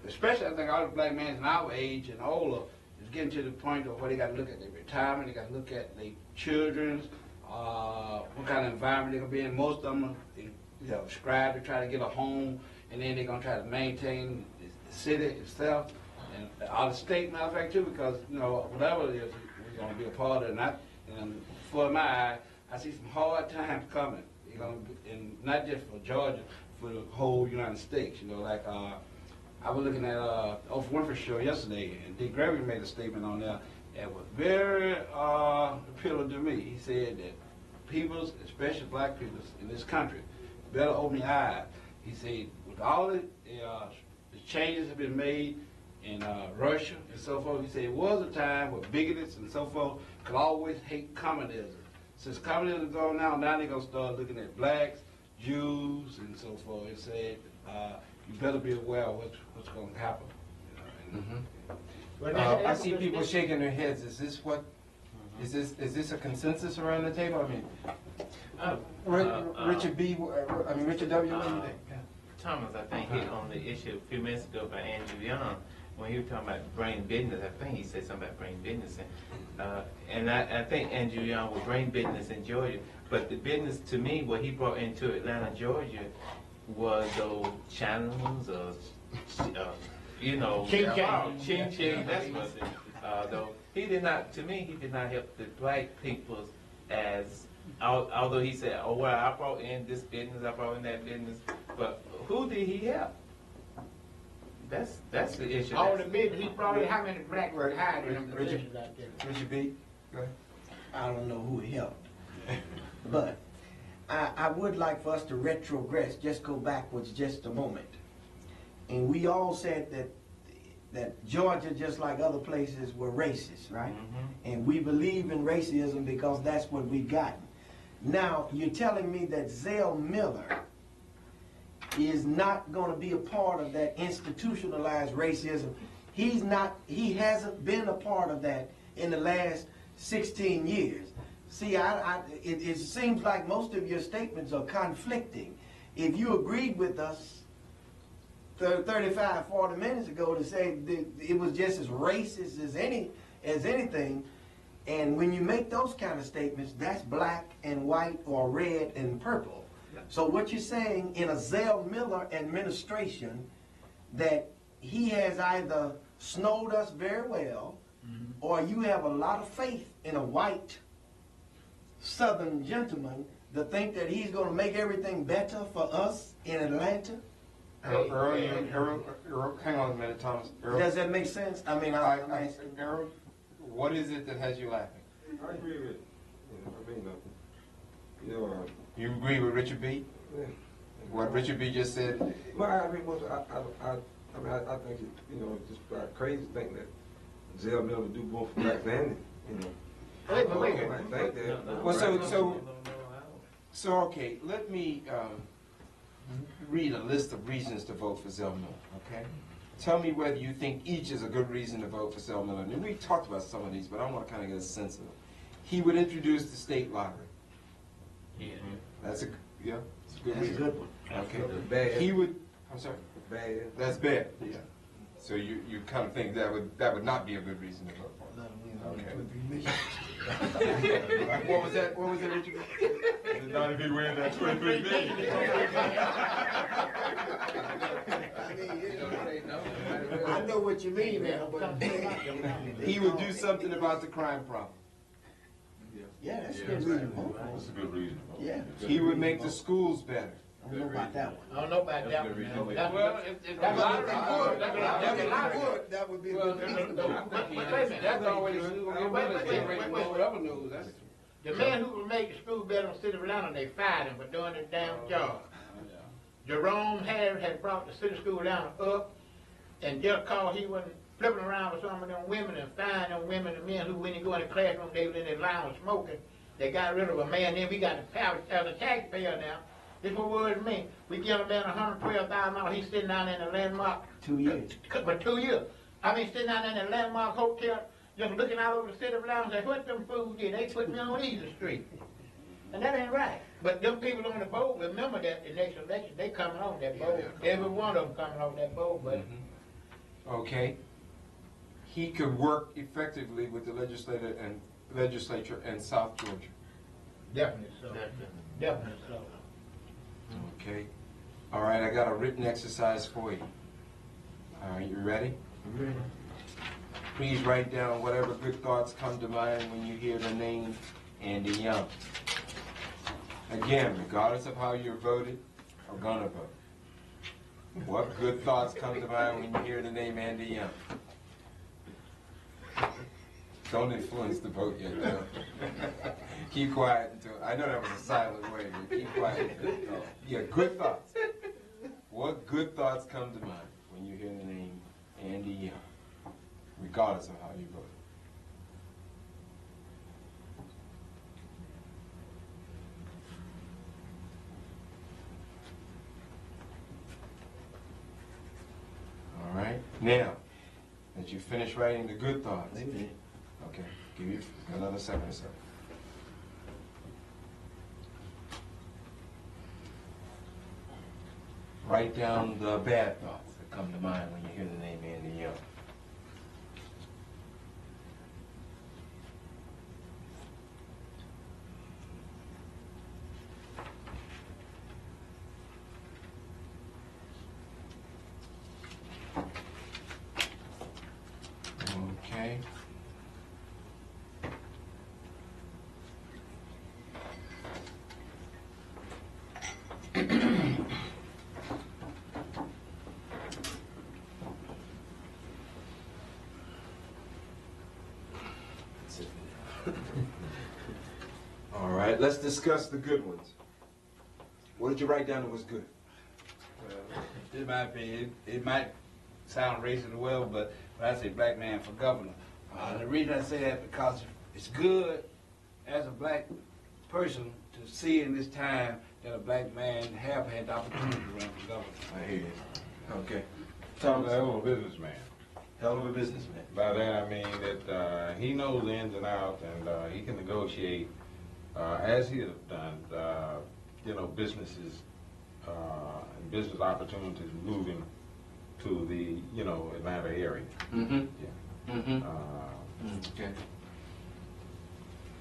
especially I think all the black men in our age and older is getting to the point of where they got to look at their retirement, they got to look at their children's, what kind of environment they're going to be in. Most of them, you know, strive to try to get a home, and then they're going to try to maintain the city itself. And out of state, matter of fact, too, because, you know, whatever it is, we're going to be a part of it. And for my eye, I see some hard times coming. You're going to be, and not just for Georgia, for the whole United States. You know, like I was looking at Oprah Winfrey show yesterday, and Dick Gregory made a statement on there that was very appealing to me. He said that peoples, especially black peoples in this country, better open their eyes. He said, with all the changes have been made in Russia and so forth, he said it was a time where bigots and so forth could always hate communism. Since communism is gone now they're going to start looking at blacks, Jews, and so forth. He said, you better be aware of what's going to happen. You know, I see people shaking their heads. Is this what? Is this a consensus around the table? I mean, Richard B. Richard W. What do you think? Thomas, I think, hit on the issue a few minutes ago by Andrew Young when he was talking about brain business. I think he said something about brain business, and I think Andrew Young was brain business in Georgia. But the business to me, what he brought into Atlanta, Georgia, was those channels, you know, ching ching. That's what it is. Though he did not, to me, he did not help the black people as. Although he said, "Oh well, I brought in this business, I brought in that business," but who did he help? That's the issue. All the business, he brought in how many blacks were hired in them positions out there? Richard B. Go ahead. I don't know who he helped. But I would like for us to retrogress, just go backwards just a moment. And we all said that Georgia, just like other places, were racist, right? And we believe in racism because that's what we've gotten. Now, you're telling me that Zell Miller is not going to be a part of that institutionalized racism. He hasn't been a part of that in the last 16 years. See, it seems like most of your statements are conflicting. If you agreed with us 35, 40 minutes ago to say that it was just as racist as anything, and when you make those kind of statements, that's black and white or red and purple. So what you're saying in a Zell Miller administration, that he has either snowed us very well, or you have a lot of faith in a white Southern gentleman to think that he's going to make everything better for us in Atlanta? Earl, hang on a minute, Thomas. Earl, Does that make sense? I mean, Earl, what is it that has you laughing? I agree with, You agree with Richard B? Yeah. What Richard B just said? Well, I I mean, I think it, you know, it's just crazy to think that Zell Miller would do both for blacks and, you know. Wait, I think that. Well, so, okay, let me read a list of reasons to vote for Zell Miller, okay? Tell me whether you think each is a good reason to vote for Zell Miller. And we talked about some of these, but I want to kind of get a sense of them. He would introduce the state lottery. Yeah. That's a, yeah, it's a good That's a reason. good one. Okay. Bad. He would, I'm sorry? Bad. That's bad, yeah. So you kind of think that would not be a good reason to vote for him. Okay. What was that, Richard? Not if he win that 23 million. I know what you mean now, but. He would do something about the crime problem. Yeah, that's a good reason. That's a good reason. Yeah. He would make the schools better. I don't know about that one. I don't know about that one. Well, if That that would be a good reason. Wait a minute, that's always revenues. That's the man who would make the school better in the city of Atlanta, they fired him for doing his damn job. Jerome Harris had brought the city school Atlanta up, and just cause he wasn't flipping around with some of them women and firing them women and men who, when you go in the classroom, they was in their lounge smoking. They got rid of a man. Then we got the power as a taxpayer now. This what worries me. We give a man $112,000. He's sitting down in the landmark. 2 years. For 2 years. I mean, sitting down in the landmark hotel, just looking out over the city of Atlanta, say, what them fools did? They put me on Easy Street. And that ain't right. But them people on the board, remember that the next election, they coming on that board. Every one of them coming on that board, but. Okay. He could work effectively with the legislature and South Georgia. Definitely so. Definitely so. Okay. All right, I got a written exercise for you. Are you ready? I'm ready. Please write down whatever good thoughts come to mind when you hear the name Andy Young. Again, regardless of how you're voted or gonna vote, what good thoughts come to mind when you hear the name Andy Young? Don't influence the vote yet, Joe. Keep quiet until, I know that was a silent way, but keep quiet. Yeah, good thoughts. What good thoughts come to mind when you hear the name Andy Young, regardless of how you vote? All right. Now, that you finish writing the good thoughts. Wait a minute. Okay. Give you another second or so. Write down the bad thoughts that come to mind when you hear the name Andy Young. Okay. All right, let's discuss the good ones. What did you write down that was good? in my opinion, it might sound racist well, but when I say black man for governor, the reason I say that because it's good as a black person to see in this time that a black man have had the opportunity to run for governor. I hear you. Okay. Tom, a hell of a businessman. Hell of a businessman. By that I mean that he knows the ins and outs, and he can negotiate, as he has done, businesses and business opportunities moving to the, Atlanta area. Mm-hmm. Yeah. Mm-hmm. Okay.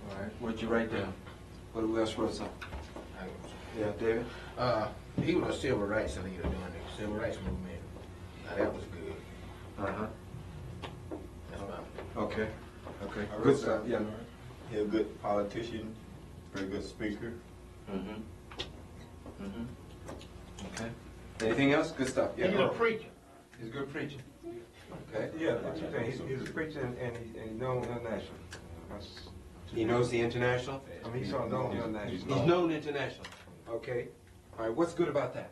All right. What'd you write down? What else wrote something? Yeah, David? He was a civil rights leader during the civil rights movement. Now that was good. Uh-huh. That's my Okay. Okay. I wrote Good stuff. down, Yeah. He's a good politician, very good speaker. Mm-hmm. Mm-hmm. Okay. Anything else? Good stuff. Yeah. He's a preacher. He's a good preacher. Okay. Yeah, that's the thing. He's a preacher and he's known international. He knows the international? I mean, he's sort of known international. He's known international. Okay. All right. What's good about that?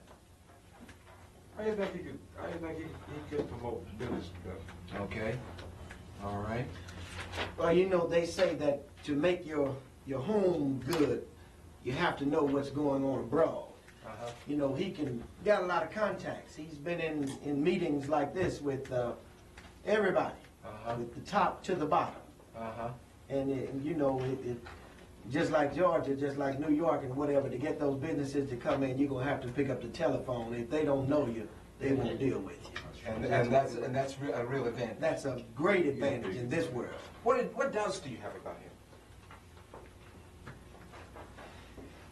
I just think he could promote business better. Okay. All right. Well, you know, they say that to make your home good, you have to know what's going on abroad. You know, he got a lot of contacts. He's been in meetings like this with everybody, with the top to the bottom. And you know, it just like Georgia, just like New York and whatever, to get those businesses to come in, you're gonna have to pick up the telephone. If they don't know you, they won't deal with you. And that's a real advantage. That's a great advantage in this world. What doubts do you have about him?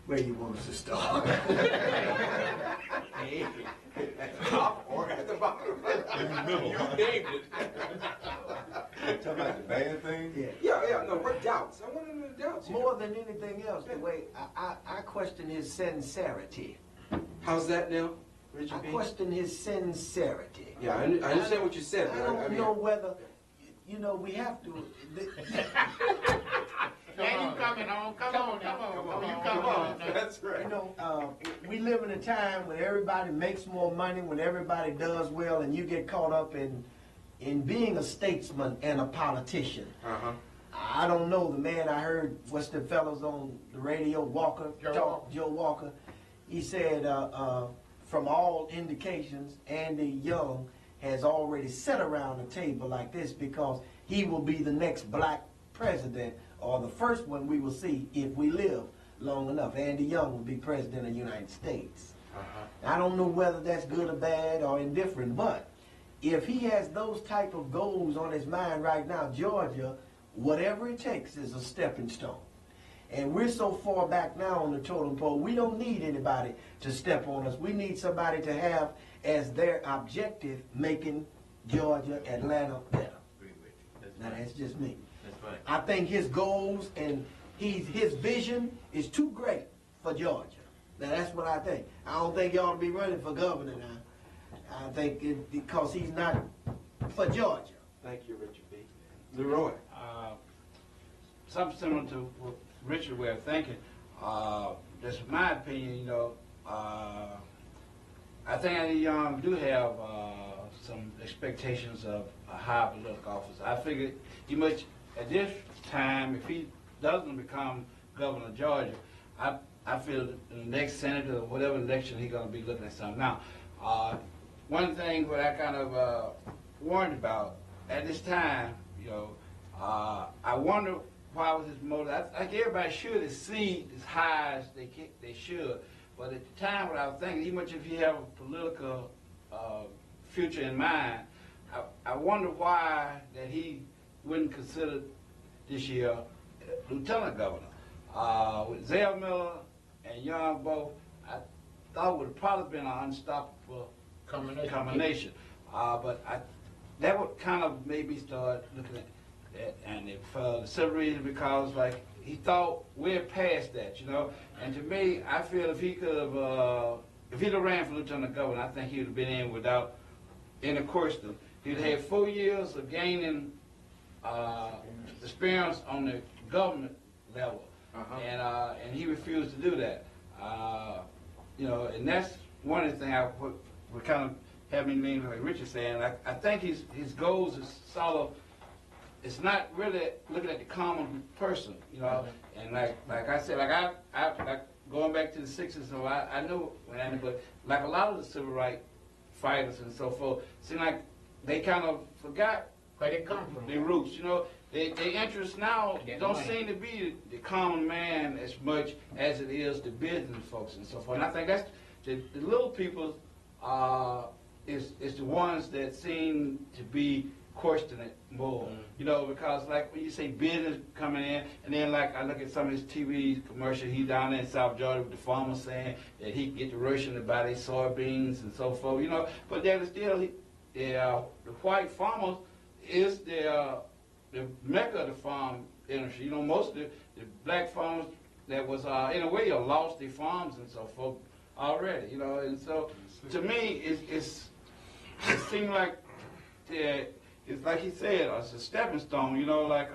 Where you want us to start? Top or at the bottom? In the middle. You named it. Talking about the bad thing? Yeah, no, what doubts? I want to know the doubts. More than anything else, the way I question his sincerity. How's that now, I Richard B? question his sincerity. Yeah, I understand what you said. I don't know whether, you know, we have to. Man, you coming on, come on, you come on. That's right. You know, we live in a time when everybody makes more money, when everybody does well, and you get caught up in being a statesman and a politician. I don't know, the man I heard, what's the fellows on the radio, Joe Walker, he said, from all indications, Andy Young has already sat around a table like this because he will be the next black president, or the first one we will see if we live long enough. Andy Young will be president of the United States. I don't know whether that's good or bad or indifferent, but if he has those type of goals on his mind right now, Georgia, whatever it takes is a stepping stone. And we're so far back now on the totem pole, we don't need anybody to step on us. We need somebody to have as their objective making Georgia, Atlanta better. Now that's just me. That's right. I think his goals and his vision is too great for Georgia. Now that's what I think. I don't think he ought to be running for governor now. I think because he's not for Georgia. Thank you, Richard B. Leroy. Something similar to what Richard way of thinking. That's my opinion, you know. I think Andy Young do have some expectations of a high political office. I figured he must, at this time, if he doesn't become governor of Georgia, I feel the next senator or whatever election he's going to be looking at something. Now, one thing what I kind of warned about at this time, you know, I wonder why was his motive. I think everybody should exceed as high as they should, but at the time what I was thinking, even if you have a political future in mind, I wonder why that he wouldn't consider this year lieutenant governor. With Zell Miller and Young both, I thought would have probably been an unstoppable combination. But that would kind of made me start looking at that, and for the simple reason because like he thought we're past that, you know. And to me, I feel if he could have, if he'd have ran for lieutenant governor, I think he would have been in without any question. He'd have had 4 years of gaining experience on the government level, and he refused to do that. You know, and that's one of the things would kind of have me lean like Richard saying. I think his goals is sort of, it's not really looking at the common person, you know. And like I said, like going back to the 60s, so I knew when but like a lot of the civil rights fighters and so forth, seem like they kind of forgot where they come from, their roots, you know. Their interests now don't seem to be the common man as much as it is the business folks and so forth. And I think that's the little people is the ones that seem to be questioning it more, you know, because like when you say business coming in, and then like I look at some of his TV commercials, he down there in South Georgia with the farmers saying that he can get the Russian to buy their soybeans and so forth, you know, but then still the white farmers is the mecca of the farm industry. You know, most of the black farmers that was in a way lost their farms and so forth already, you know, and so to me it seemed like it's like he said, it's a stepping stone, you know, like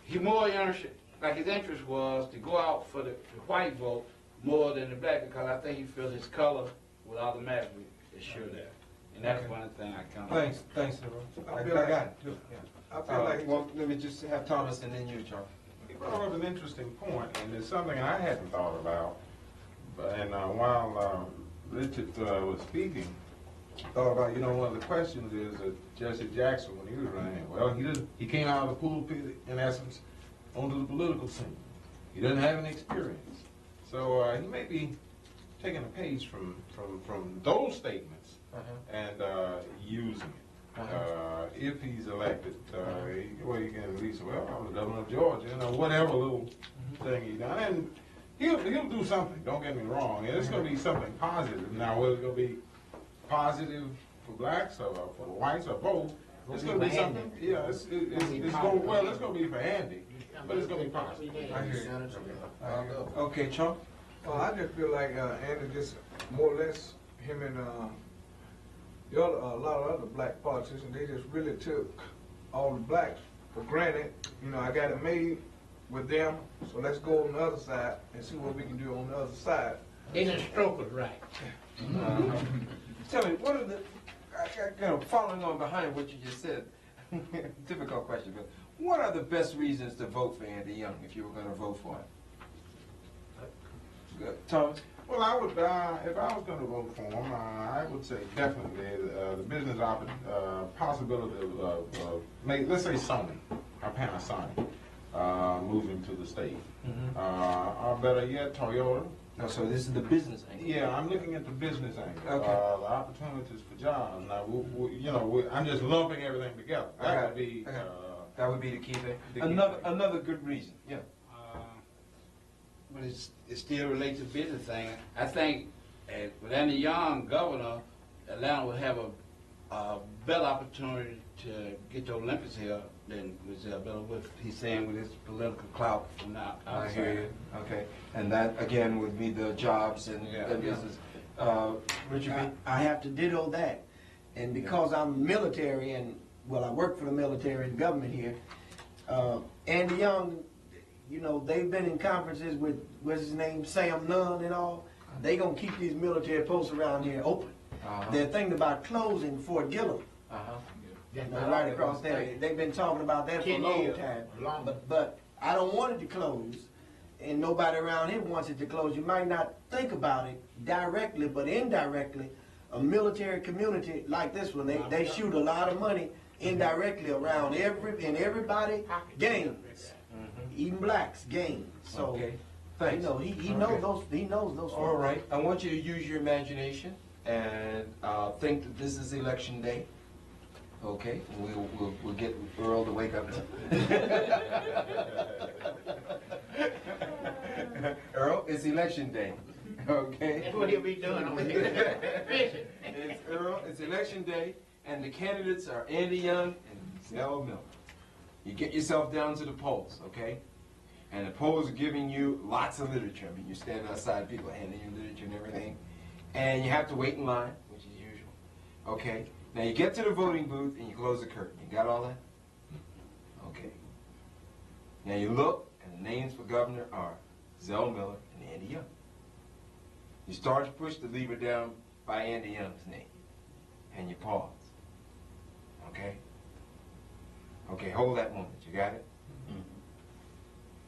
he more interested, like his interest was to go out for the white vote more than the black, because I think he feels his color would automatically to show that. And that's one thing I come. Thanks, Earl. I got it, too, yeah. I feel like Well, let me just have Thomas and then you, Charles. He brought up an interesting point, and it's something I hadn't thought about. And while Richard was speaking, I thought about, one of the questions is that Jesse Jackson, when he was running, well, he came out of the pulpit, in essence, onto the political scene. He doesn't have any experience. So he may be taking a page from those statements and using it. If he's elected, he can at least, well, I'm the governor of Georgia, whatever little thing he done. And he'll do something, don't get me wrong. And it's going to be something positive. Now, whether it's going to be positive for blacks or for the whites or both, it's going to be something, yeah, it's going to be for Andy, but it's going to be positive. I hear you. Okay, Charles? Well, I just feel like Andy just more or less him and a lot of other black politicians, they just really took all the blacks for granted. I got it made with them, so let's go on the other side and see what we can do on the other side. They didn't stroke it right. Tell me, what are the, following on behind what you just said, difficult question, but what are the best reasons to vote for Andy Young if you were going to vote for him? Good. Thomas? Well, I would, if I was going to vote for him, I would say definitely the business possibility of let's say Sony, or Panasonic, moving to the state. Or better yet, Toyota. No, so this is the business angle. Yeah, I'm looking at the business angle. Okay. The opportunities for jobs. Now, I'm just lumping everything together. That would be. That would be the key thing. The key Another good reason. Yeah. But it still relates to business thing. I think with Andy Young governor, Atlanta would have a better opportunity to get the Olympics here than with what he's saying with his political clout from now. I hear you. Okay. And that, again, would be the jobs and business. Richard B? I have to ditto that. And because I'm military and, well, I work for the military and government here, Andy Young, they've been in conferences with, what's his name, Sam Nunn and all. They gonna keep these military posts around here open. They're thinking about closing Fort Gillum. Right across there. They've been talking about that for a long time. But I don't want it to close, and nobody around here wants it to close. You might not think about it directly, but indirectly, a military community like this one, they shoot a lot of money indirectly around everybody gains. Even blacks gain. So Okay. Thanks. he knows those. All right. I want you to use your imagination and think that this is election day. Okay. We'll get Earl to wake up. Earl, it's election day. Okay. That's what he'll be doing over here. It's Earl. It's election day, and the candidates are Andy Young and Zell Miller. You get yourself down to the polls, okay? And the polls are giving you lots of literature. I mean, you stand outside, people handing you literature and everything. And you have to wait in line, which is usual. Okay? Now you get to the voting booth and you close the curtain. You got all that? Okay. Now you look, and the names for governor are Zell Miller and Andy Young. You start to push the lever down by Andy Young's name. And you pause. Okay? Okay, hold that moment. You got it?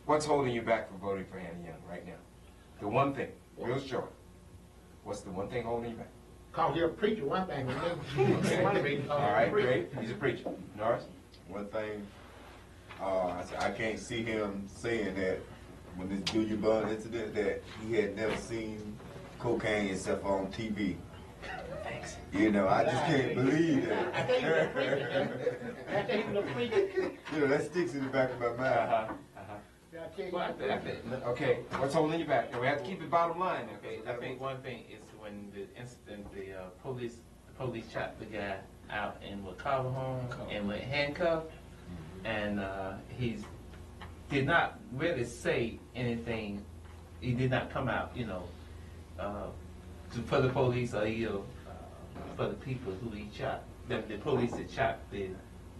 What's holding you back from voting for Andy Young right now? The one thing, real short. What's the one thing holding you back? Cause you're a preacher, one thing. All right, great. He's a preacher. Norris? One thing, I can't see him saying that when this Julia Bond incident that he had never seen cocaine except on TV. Thanks. I just can't believe that. I think he's a preacher. I think he's a preacher. That sticks in the back of my mind. Okay, what's holding you back? And we have to keep it bottom line. Okay, I think one thing is when the incident, the police shot the guy out in Carver home and went handcuffed, and he did not really say anything. He did not come out, for the police or for the people who he shot. The police had shot the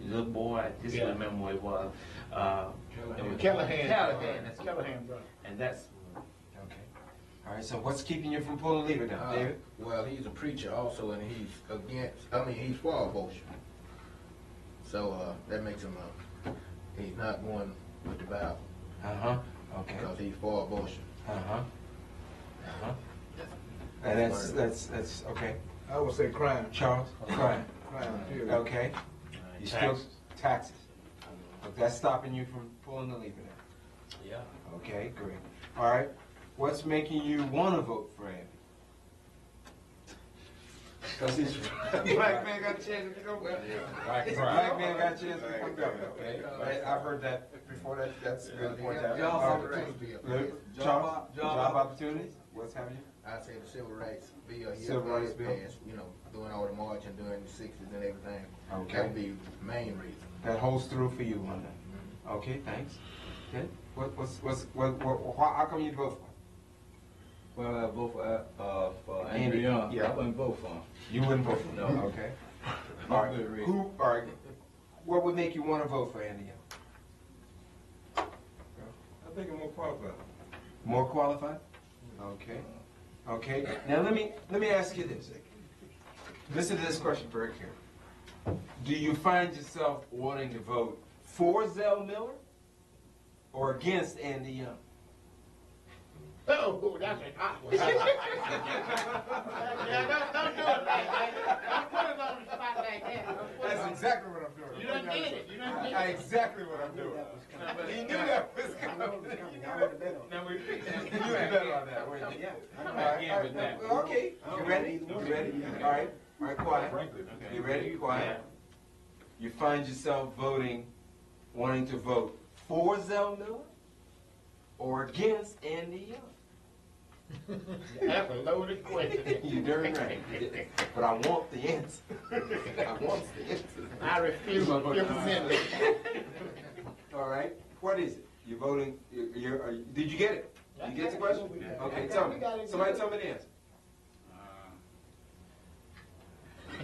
little boy. I just remember what it was. Callahan. Callahan. That's Callahan, brother. And that's Okay. All right, so what's keeping you from pulling the lever down, David? Well, he's a preacher also, and he's for abortion. So, that makes him, he's not going with the Bible. Okay. Because he's for abortion. And that's, okay. I would say crime. Charles? Crime. Crime, period. Okay. You still, taxes. That's stopping you from pulling the lever down? Yeah. Okay, great. All right. What's making you want to vote for Andy? Because he's black man got a chance to become governor. Black man got a chance to become governor. Okay, I've heard that before. That's a good point. Job opportunities. What's happening? I say the civil rights bill. Civil rights bill. Passed, doing all the marching during the '60s and everything. Okay. That would be the main reason. That holds through for you on that. Okay, thanks. Okay. How come you vote for him? Well, I vote for Andy. Andrew Young. Yeah. I wouldn't vote for him. You wouldn't vote for him? No. Okay. All right. Good reason. All right. What would make you want to vote for Andy Young? I think I'm more qualified. More qualified? Okay. Okay. Now let me ask you this. Listen to this question very carefully. Do you find yourself wanting to vote for Zell Miller or against Andy Young? Oh, that's a hot one. Yeah, don't do it like that. Don't put it on the spot like that. That's exactly what I'm doing. You done did it. You done did it. Exactly what I'm doing. He knew that was coming. Now we You knew better on that, weren't you? again with that. Okay, you ready? You ready? All right, quiet. You ready? Quiet. You find yourself wanting to vote for Zell Miller or against Andy Young? That's a loaded question. You're darn right. But I want the answer. I want the answer. I refuse to present it. All right. What is it? You're voting. Did you get it? You get the question? Okay. Tell me. Somebody tell me the answer.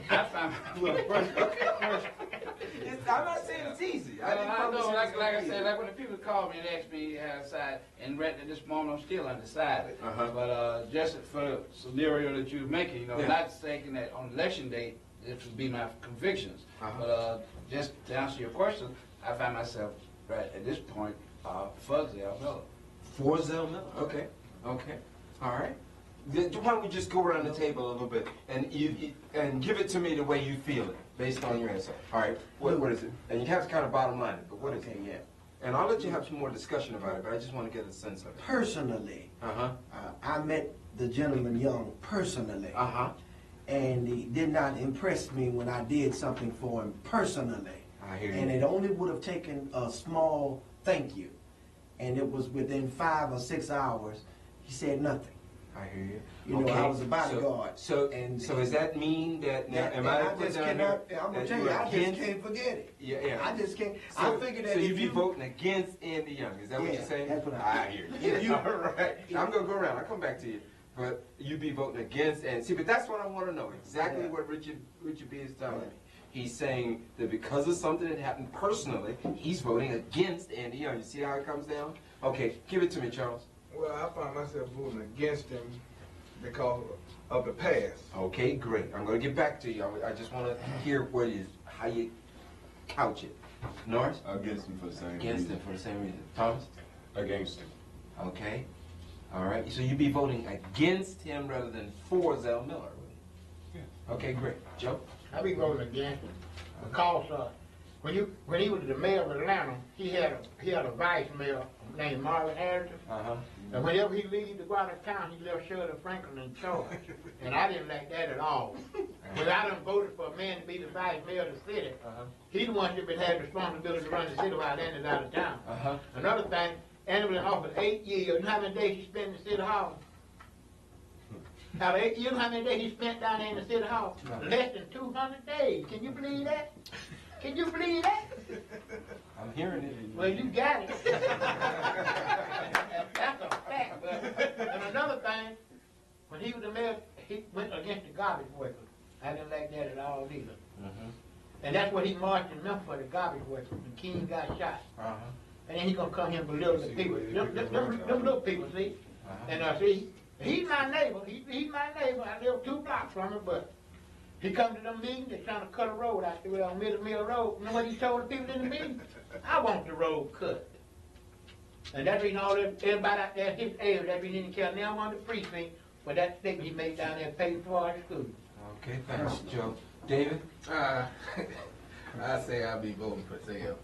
I found, I'm not saying it's easy. I know, like I said, like when the people call me and ask me outside, and right at this moment I'm still undecided. But just for the scenario that you're making, not thinking that on election day this would be my convictions. But just to answer your question, I find myself right at this point for Zell Miller. For Zell Miller. Okay. Okay. All right. Why don't we just go around the table a little bit and give it to me the way you feel it, based on your answer. All right, what is it? And you have to kind of bottom line it, but what is it? Yeah. And I'll let you have some more discussion about it, but I just want to get a sense of it. Personally, I met the gentleman Young personally, and he did not impress me when I did something for him personally. I hear you. And it only would have taken a small thank you, and it was within 5 or 6 hours. He said nothing. I hear you. You know, I was a bodyguard. So does that mean that now, I just cannot, I'm gonna tell you, I just can't forget it. Yeah. I just can't. So, I figured that so if you'd be voting against Andy Young. Is that what you're saying? That's what I hear you. Yeah. All right. I'm gonna go around. I'll come back to you. But you'd be voting against and see. But that's what I want to know. Exactly what Richard B is telling me. He's saying that because of something that happened personally, he's voting against Andy Young. You see how it comes down? Okay, give it to me, Charles. Well, I find myself voting against him because of the past. Okay, great. I'm going to get back to you. I just want to hear how you couch it. Norris? Against him for the same Against reason. him for the same reason. Thomas? Against him. Okay. All right. So you'd be voting against him rather than for Zell Miller. Yeah. Okay, great. Joe? I be voting against him because when he was the mayor of Atlanta, he had a vice mayor named Marvin Harrison. And whenever he leave to go out of town, he left Shirley Franklin in charge. And I didn't like that at all. When I done voted for a man to be the vice mayor of the city, he the one that had the responsibility to run the city while Andy's out of town. Another thing, Andy was in office 8 years. You know how many days he spent in the city hall? Out of 8 years, how many days he spent down there in the city hall? Less than 200 days. Can you believe that? Can you believe that? I'm hearing it. Well, you got it. That's a fact. And another thing, when he was the mayor, he went against the garbage workers. I didn't like that at all either. And that's what he marched in Memphis for, the garbage workers. When King got shot. And then he gonna come here and belittle the people. Them little people, see? And see, He's my neighbor. He's my neighbor. I live 2 blocks from him, but he come to them meetings. They're trying to cut a road out there on Mill Road. You know what he told the people in the meeting? I want the road cut. And that's reason all them, everybody out there, his age, that reason he didn't care now on the precinct for that statement he made down there paid for our school. Okay, thanks, Joe. David? I say I'll be voting for sale.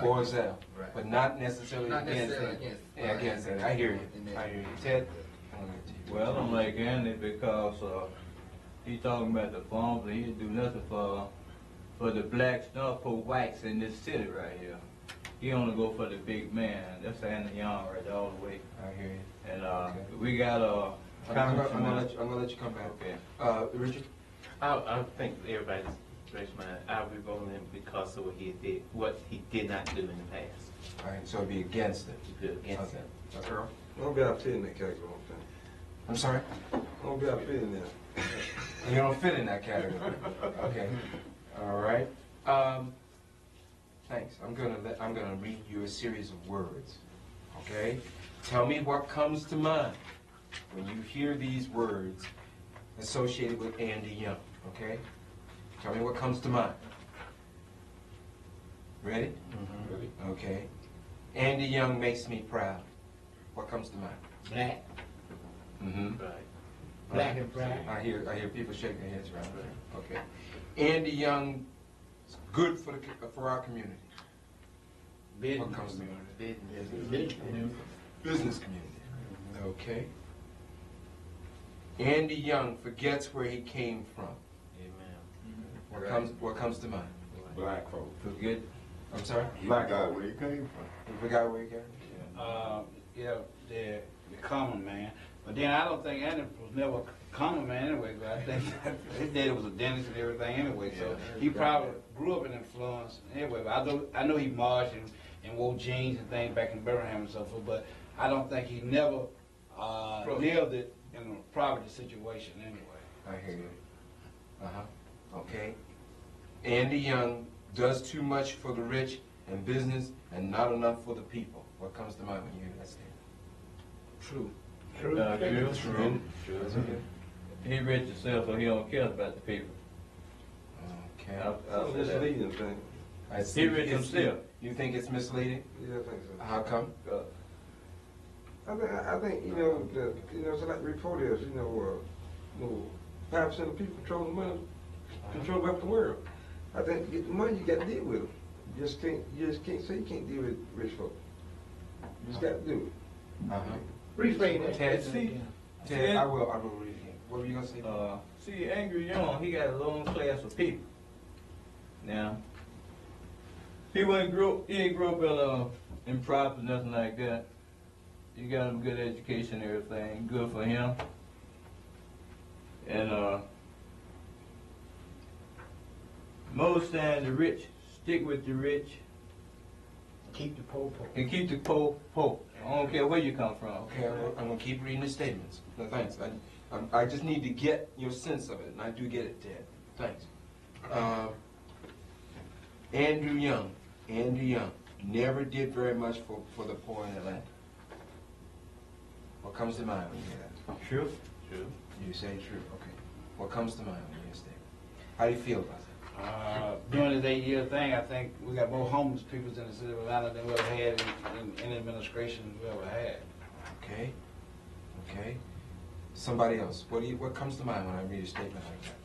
For Zell, Right. but not necessarily Not against necessarily it. against it. Yeah, against it. I hear you. I hear you. Ted? Well, I'm like Andy because he talking about the farms and he do nothing for the blacks nor for whites in this city right here. He only go for the big man. That's Andy Young right there all the way. I hear you. And Okay. we got I'm gonna let you come back. Okay. Richard? I think everybody's raised mind. I'll be voting him because of what he did not do in the past. All right, so it'd be against it. Against Okay. it. Earl? I don't be able to fit in that category. I'm sorry? I don't be able to fit in there. You don't fit in that category. Okay. All right. Thanks. I'm gonna read you a series of words. Okay? Tell me what comes to mind when you hear these words associated with Andy Young. Okay? Tell me what comes to mind. Ready? Ready? Okay. Andy Young makes me proud. What comes to mind? Black, Mm-hmm. Right. black and brown. I hear people shaking their heads around. Okay. Andy Young is good for our community. Business What comes to mind? Business. Business community. Okay. Andy Young forgets where he came from. Amen. What comes to mind? Black folk. Forget. I'm sorry? Black guy, where you came from? You forgot where he came Yeah, the common man. But then I don't think Andy was never a common man anyway, but I think his daddy was a dentist and everything anyway, so he probably grew up in influence anyway. But I know he marched and wore jeans and things back in Birmingham and so forth, but I don't think he never lived it in a poverty situation anyway. I hear you. Uh-huh. Okay. Andy Young does too much for the rich and business and not enough for the people. What comes to mind when you hear that statement? True. True. True. He rich himself, so he don't care about the people. Okay. I'll say that. Misleading thing. I see. He rich himself. You think it's misleading? Yeah, I think so. How come? I think it's like reporters, 5% of people control the money, control the the world. I think to get the money, you got to deal with them. You just can't say you can't deal with rich folk. You just got to do it. Uh-huh. Rephrase that. Ted, See, Ted, I will read it again. What were you gonna say? See, Angry Young, he got a long class of people. Now, he ain't grew up in private, nothing like that. He got him good education and everything, good for him. And most times the rich stick with the rich Keep the poor poor. and keep the poor poor. I don't care where you come from. Okay, I'm gonna keep reading the statements. No, thanks. I just need to get your sense of it, and I do get it, Ted. Thanks. Andrew Young never did very much for the poor in Atlanta. What comes to mind when you hear that? True. True. You say true. Okay. What comes to mind when you hear a statement? How do you feel about that? During this 8-year thing, I think we got more homeless people in the city of Atlanta than we ever had in administration we ever had. Okay. Okay. Somebody else. What comes to mind when I read a statement like that?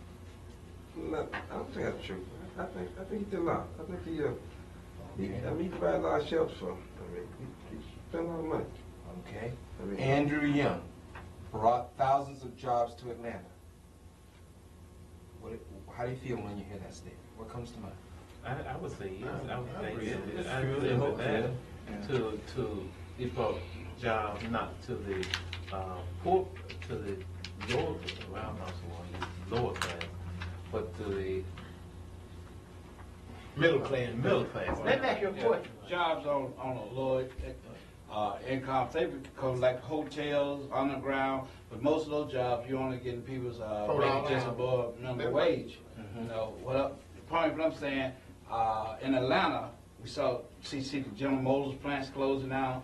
No, I don't think that's true. I think he did a lot. I think he provided a lot of shelter for them. He spent a lot of money. Okay. I mean, Andrew Young brought thousands of jobs to Atlanta. How do you feel when you hear that statement? What comes to mind? I would say yes. I would think It's I true. agree with that. Yeah. To it brought jobs not to the poor, to the lower, well, I'm not so want to use lower class, but to the Middle class. middle class. Let me ask you a question. Jobs on a lower income, they become like hotels, underground, but most of those jobs, you're only getting people's making just above minimum wage. The point what I'm saying, in Atlanta, we see the General Motors plants closing down.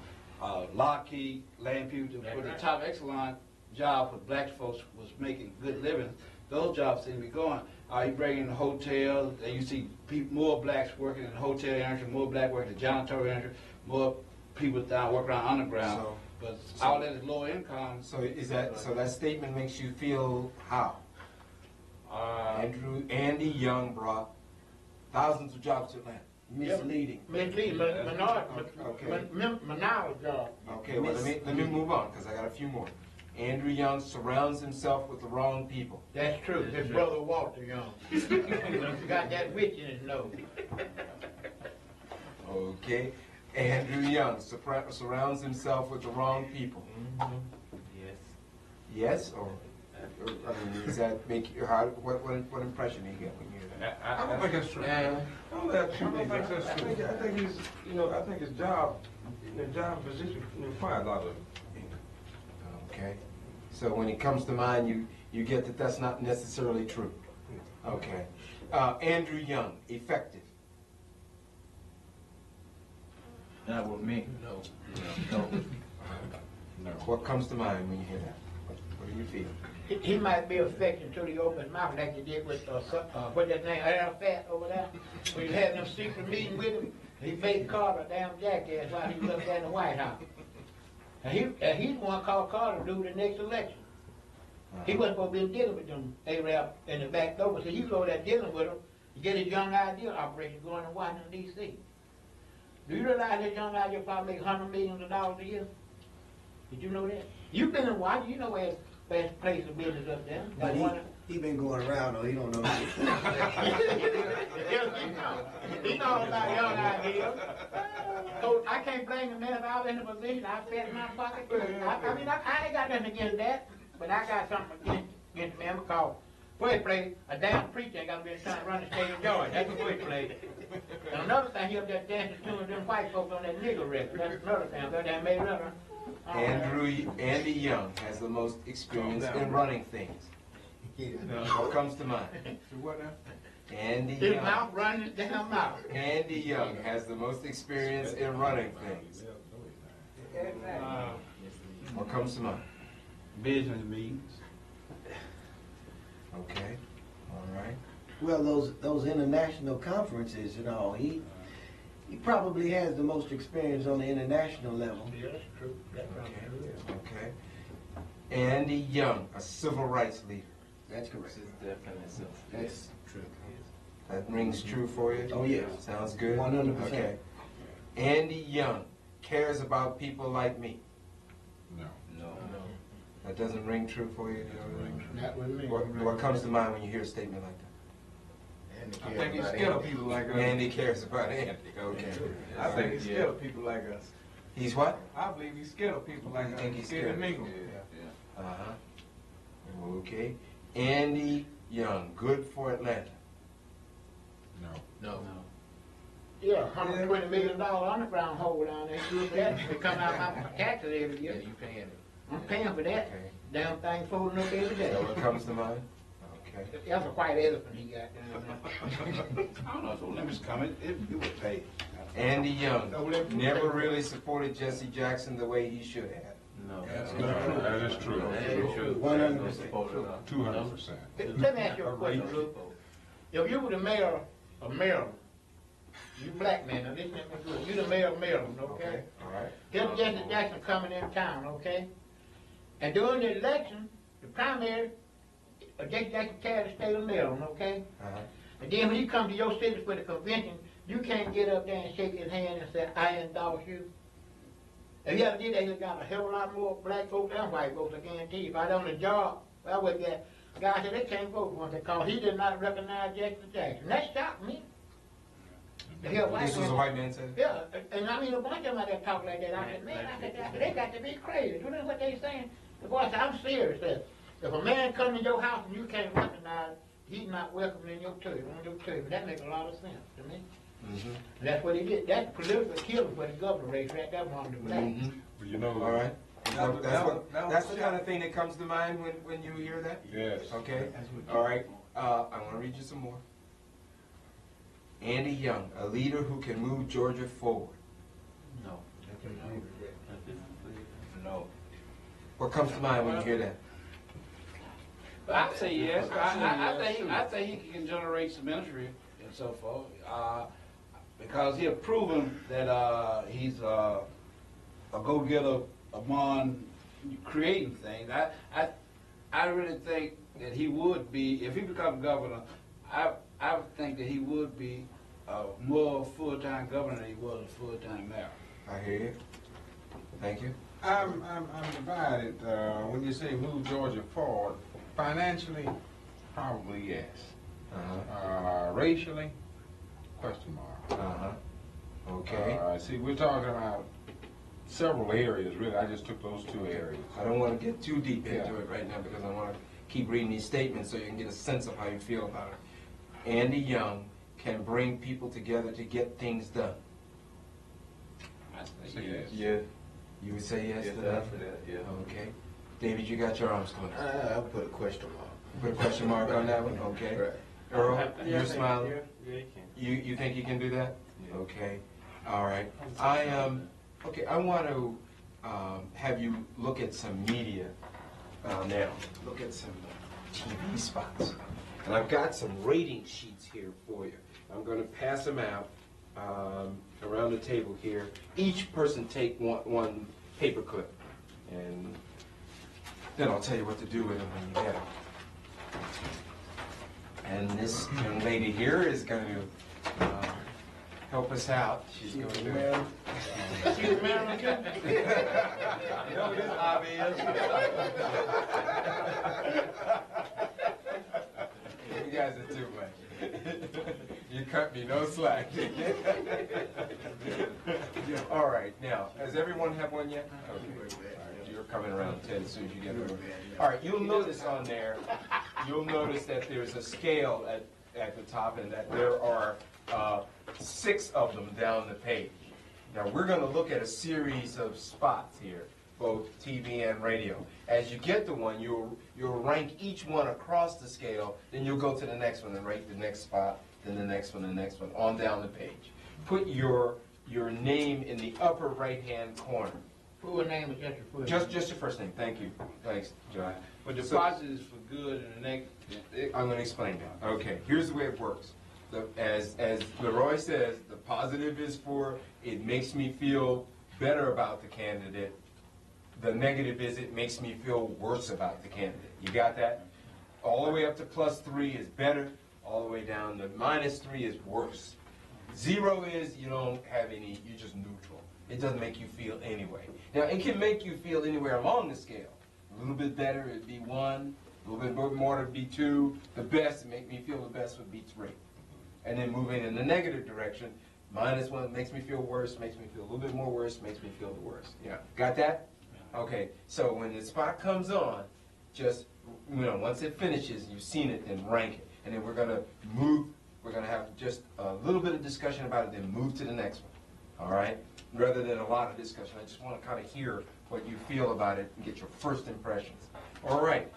Lockheed, Land People, That's for the right. top echelon job for black folks was making good living. Those jobs seem to be going. You bring in the hotel, and you see more blacks working in the hotel industry, more black working in the janitorial industry, more people down working around underground. But all that is low income. So that statement makes you feel how? Andy Young brought thousands of jobs to Atlanta. Misleading. Misleading, minority job. Okay, well, let me move on, because I got a few more. Andrew Young surrounds himself with the wrong people. That's true. His brother Walter Young. Got that witch in his nose. Okay. Andrew Young surrounds himself with the wrong people. Yes. Yes, or I mean, does that make you? What impression do you get when you hear that? I don't think that's true. I don't think that's true. I think he's, I think his job position requires a lot of it. Okay. So when it comes to mine, you get that that's not necessarily true. Okay. Andrew Young, effective. Not with me. No. What comes to mind when you hear that? What do you feel? He might be affected until he opens his mouth like he did with, what's that name, Arafat over there? We was having them secret meeting with him. He made Carter a damn jackass while he was up there in the White House. And he's the one called Carter to do the next election. He wasn't supposed to be dealing with them Arab in the back door, so he was over there dealing with them to get his young idea operation going in Washington, D.C. Do you realize his young idea probably make $100 million a year? Did you know that? You've been in Washington, you know where it's best place of business up there. But he been going around, though, he don't know. He knows about young ideas. So I can't blame the man if I was in the position, I fed in my pocket. I mean, I ain't got nothing against that, but I got something against the man because first place, a damn preacher ain't got to be trying to run the state of Georgia. That's the first place. And another thing, he up there dancing to them white folks on that nigger record. That's another thing. That made another. Andy Young has the most experience in running things. What comes to mind? What now? Andy His Young. mouth running down mouth. Andy Young has the most experience in running things. What comes to mind? Business meetings. Okay. All right. Well, those international conferences and all, he probably has the most experience on the international level. Yeah, that's true. That's true. Okay. Andy Young, a civil rights leader. That's correct. This is definitely That's true. That rings true for you? Oh, yes. Sounds good? 100%. Okay. Andy Young cares about people like me. No. That doesn't ring true for you? Not with me. What comes to mind when you hear a statement like that? I think he's scared of people like us. Andy cares about Andy. Okay. I think he's scared of people like us. He's what? I believe he's scared of people like You us. think he's scared of scared? mingle. Uh-huh. Okay. Andy Young, good for Atlanta. No. Yeah, $120 million underground hole down there. It come out of my taxes every year. You paying it. I'm paying for that. Okay. Damn thing folding up every day. So what comes to mind? Okay. That's a white elephant he got down there. I don't know if the limits coming, it would pay. Andy Young never really supported Jesse Jackson the way he should have. No. That is true. That is true. 100%. 200%. Let me ask you a question, Luke. If you were the mayor of Maryland, you black man, now listen to me good. You the mayor of Maryland, okay? All right. Here's Jesse Jackson coming in town, okay? And during the election, the primary, Jesse Jackson carried the state of Maryland, okay? Uh-huh. And then when he comes to your city for the convention, you can't get up there and shake his hand and say, I endorse you. If you ever did that, you got a hell of a lot more black folks and white folks, I guarantee you. If I was on the job, I would get, guys said they can't vote for him because he did not recognize Jesse Jackson. That shocked me. This was a white man said? Yeah, and I mean, a bunch of them out there talk like that. I said, man, they got to be crazy. You know what they saying? The boy said, I'm serious. If a man comes in your house and you can't recognize, he's not welcome in your church, that makes a lot of sense to me. Mm-hmm. That's what he did. That's political killing for the governor race right there on the black. Mm-hmm. But you know, All right. That's the kind of thing that comes to mind when you hear that? yes. Okay. All right. I want to read you some more. Andy Young, a leader who can move Georgia forward. No. What comes to mind when you hear that? I say yes. I think he can generate some ministry and so forth. Because he has proven that he's a go-getter among creating things. I really think that he would be, if he becomes governor, I would think that he would be more full-time governor than he was a full-time mayor. I hear you. Thank you. I'm divided. When you say move Georgia forward, financially, probably yes. Racially, question mark. Okay. See, we're talking about several areas, really. I just took those two areas. I don't want to get too deep into it right now because I want to keep reading these statements so you can get a sense of how you feel about it. Andy Young can bring people together to get things done. I say yes. Yeah. You would say yes to that? For that, yeah. Okay. David, you got your arms going up. I'll put a question mark. Put a question mark on that one? Okay. Right. Earl, you're smiling? Yeah, you can. You think you can do that? Yeah. Okay. All right. Okay, I want to have you look at some media now. Look at some TV spots. And I've got some rating sheets here for you. I'm going to pass them out around the table here. Each person take one paper clip. And then I'll tell you what to do with them when you get them. And this young lady here is going to help us out. She's going to... She's American. You know what this hobby is? You guys are too much. You cut me no slack. All right, now, does everyone have one yet? Okay. All right, you're coming around 10 as soon as you get over. All right, you'll notice on there, you'll notice that there's a scale at the top and that there are 6 of them down the page. Now, we're going to look at a series of spots here, both TV and radio. As you get to one, you'll rank each one across the scale, then you'll go to the next one and rank the next spot, then the next one, on down the page. Put your name in the upper right-hand corner. Full name is just your full Just your first name. Thank you. Thanks, John. But the positive is for good and the negative. I'm going to explain that. Okay, here's the way it works. As Leroy says, the positive is for it makes me feel better about the candidate. The negative is it makes me feel worse about the candidate. You got that? All the way up to +3 is better. All the way down to -3 is worse. 0 is you don't have any, you're just neutral. It doesn't make you feel anyway. Now, it can make you feel anywhere along the scale. A little bit better, it'd be 1. A little bit more, it'd be 2. The best, make me feel the best, would be 3. And then moving in the negative direction, -1 makes me feel worse, makes me feel a little bit more worse, makes me feel the worst. Yeah, got that? Okay, so when the spot comes on, just, once it finishes, you've seen it, then rank it. And then we're gonna have just a little bit of discussion about it, then move to the next one, all right? Rather than a lot of discussion, I just wanna kind of hear what you feel about it and get your first impressions. All right,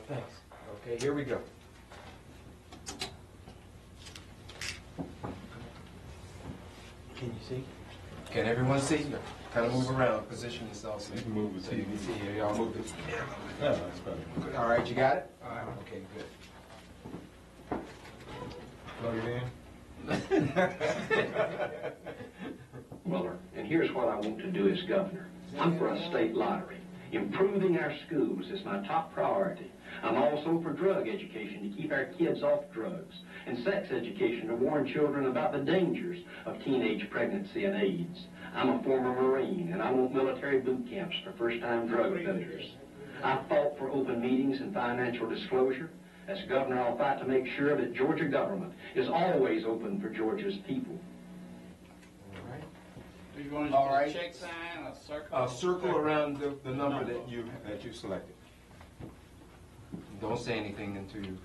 thanks. Okay, here we go. Can you see? Can everyone see? Kind of move around, position yourself. So You can move the so you can TV. see here. Y'all move it. Yeah, that's better. All right, you got it? All right, okay, good. Plug it in. Muller, and here's what I want to do as governor. I'm for a state lottery. Improving our schools is my top priority. I'm also for drug education to keep our kids off drugs, and sex education to warn children about the dangers of teenage pregnancy and AIDS. I'm a former Marine, and I want military boot camps for first-time drug offenders. I fought for open meetings and financial disclosure. As governor, I'll fight to make sure that Georgia government is always open for Georgia's people. All right. Do you want All a right. check sign, a circle? A circle around the number that you selected. Don't say anything until you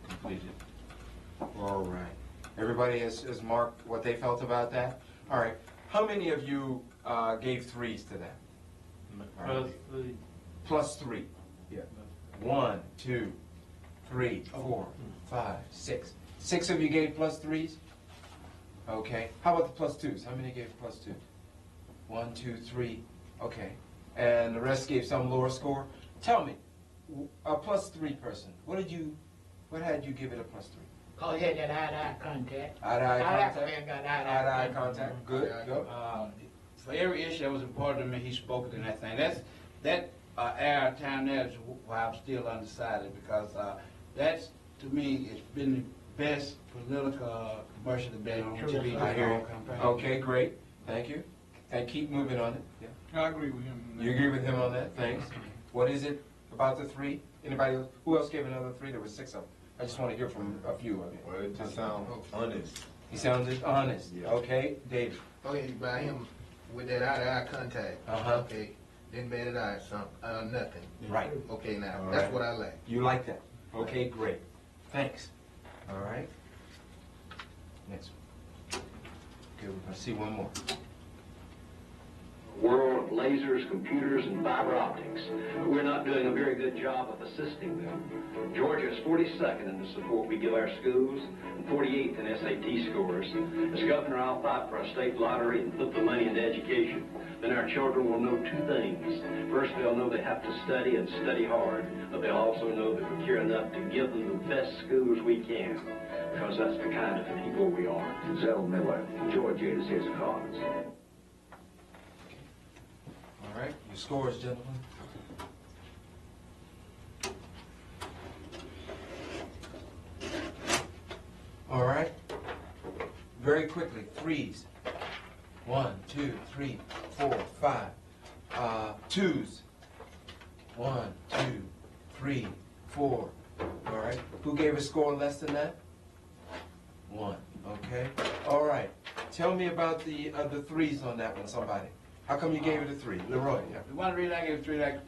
complete it. All right. Everybody has marked what they felt about that? All right. How many of you gave 3s to that? +3. +3. Yeah. 1, 2, 3, 4, 5, 6. 6 of you gave +3s? Okay. How about the +2s? How many gave +2? 1, 2, 3. Okay. and the rest gave some lower score. Tell me, a +3 person, what had you give it a +3? Cause he had that eye-to-eye contact. Eye-to-eye South contact? African got Eye-to-eye contact, good, go. For every issue that was important to me, he spoke it in that thing. That era time there is why I'm still undecided, because that's, to me, it's been the best political commercial debate on TV. I hear you. Okay, great, thank you. And keep moving on it. Yeah. I agree with him. You agree with him on that? Thanks. What is it about the 3? Anybody else? Who else gave another 3? There were 6 of them. I just want to hear from a few of you. Well, it just sounds honest. He sounded honest. Yeah. Okay, David. Okay, by him with that eye-to-eye contact. Uh-huh. Okay, didn't bat an eye, nothing. Right. Okay, now All that's right. what I like. You like that? Okay, great. Thanks. All right. Next one. Okay, we're going to see one more. World of lasers, computers, and fiber optics. We're not doing a very good job of assisting them. Georgia is 42nd in the support we give our schools and 48th in SAT scores. As governor, I'll fight for a state lottery and put the money into education. Then our children will know 2 things. First, they'll know they have to study and study hard, but they'll also know that we care enough to give them the best schools we can, because that's the kind of people we are. Zell Miller, Georgia is his cause. All right, your scores, gentlemen. All right. Very quickly, 3s. 1, 2, 3, 4, 5. 2s. 1, 2, 3, 4. All right. Who gave a score less than that? 1. Okay. All right. Tell me about the 3s on that one, somebody. How come you gave it a 3? Leroy, yeah. The one reason I gave it 3, like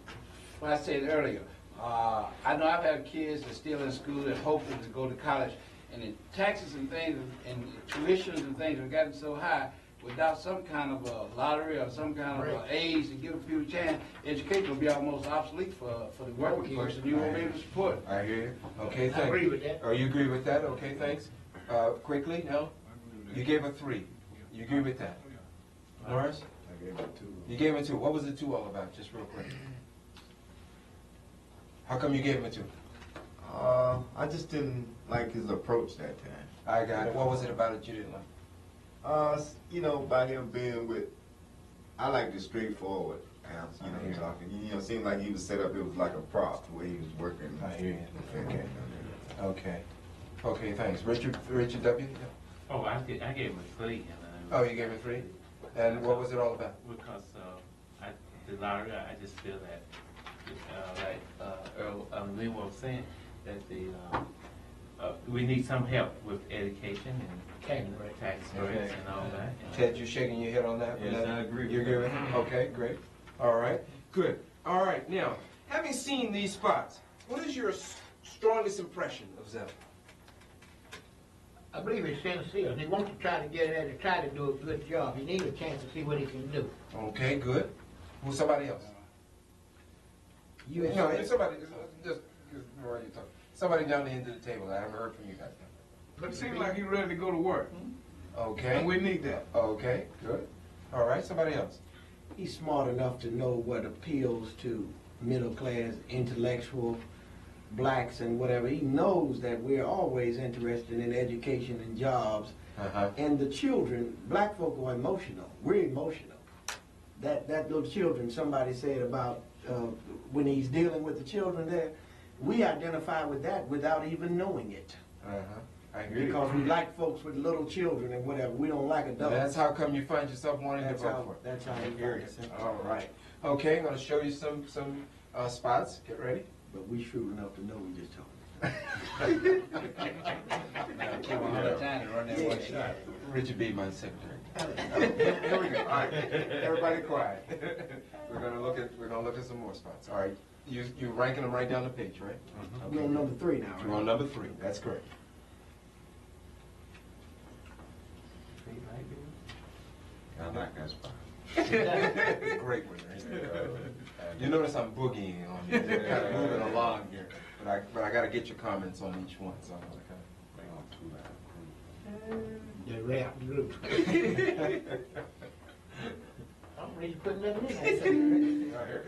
what I said earlier, I know I've had kids that are still in school and hoping to go to college, and the taxes and things and tuitions and things have gotten so high. Without some kind of a lottery or some kind of aids to give people a chance, education will be almost obsolete for the working person. You won't be able to support it. I hear you. Okay, thanks. I agree with that. Oh, you agree with that? Okay, thanks. Quickly, no? You gave a 3. You agree with that? Norris? I gave it 2. You gave him a 2. What was the 2 all about, just real quick? How come you gave him a 2? I just didn't like his approach that time. I got it. What was it about it you didn't like? You know, by him being with, I like the straightforward answer, you know, talking. You know, it seemed like he was set up, it was like a prop, the way he was working. I hear you. Okay. Okay. Okay, thanks. Richard W? Yeah. Oh, I gave him a 3. Oh, you gave him a 3? And what was it all about? Because the lottery, I just feel that, like we were saying, that we need some help with education and tax breaks and all that. Ted, you're shaking your head on that? Yes, I agree. You agree with him? Okay, great. All right, good. All right, now, having seen these spots, what is your strongest impression of Zell? I believe he's sincere. He wants to try to get at it, try to do a good job. He needs a chance to see what he can do. Okay, good. Who's somebody else? No, it's somebody, just where are you talking? Somebody down the end of the table. I haven't heard from you guys. But it seems like he's ready to go to work. Okay. And we need that. Okay, good. All right, somebody else. He's smart enough to know what appeals to middle-class, intellectual, blacks and whatever. He knows that we're always interested in education and jobs. And the children, black folk are emotional. We're emotional. That little children, somebody said about when he's dealing with the children there, we identify with that without even knowing it. I hear you. Because we like folks with little children and whatever. We don't like adults. That's how come you find yourself wanting to vote for it. That's how I he hear finds you. it. All right. Okay, I'm going to show you some spots. Get ready. But we shrewd enough to know we just talking. Richard B., my secretary. Here we go. All right. Everybody quiet. We're gonna look at some more spots. All right. You're ranking them right down the page, right? We're on number 3 now, right? We're on number 3. That's correct. I like that spot. It's a great one. You notice I'm boogieing on you. We're kind of moving along here, but I got to get your comments on each one. So I'm gonna kind of bring on 2 The rap group. I'm police putting nothing in there.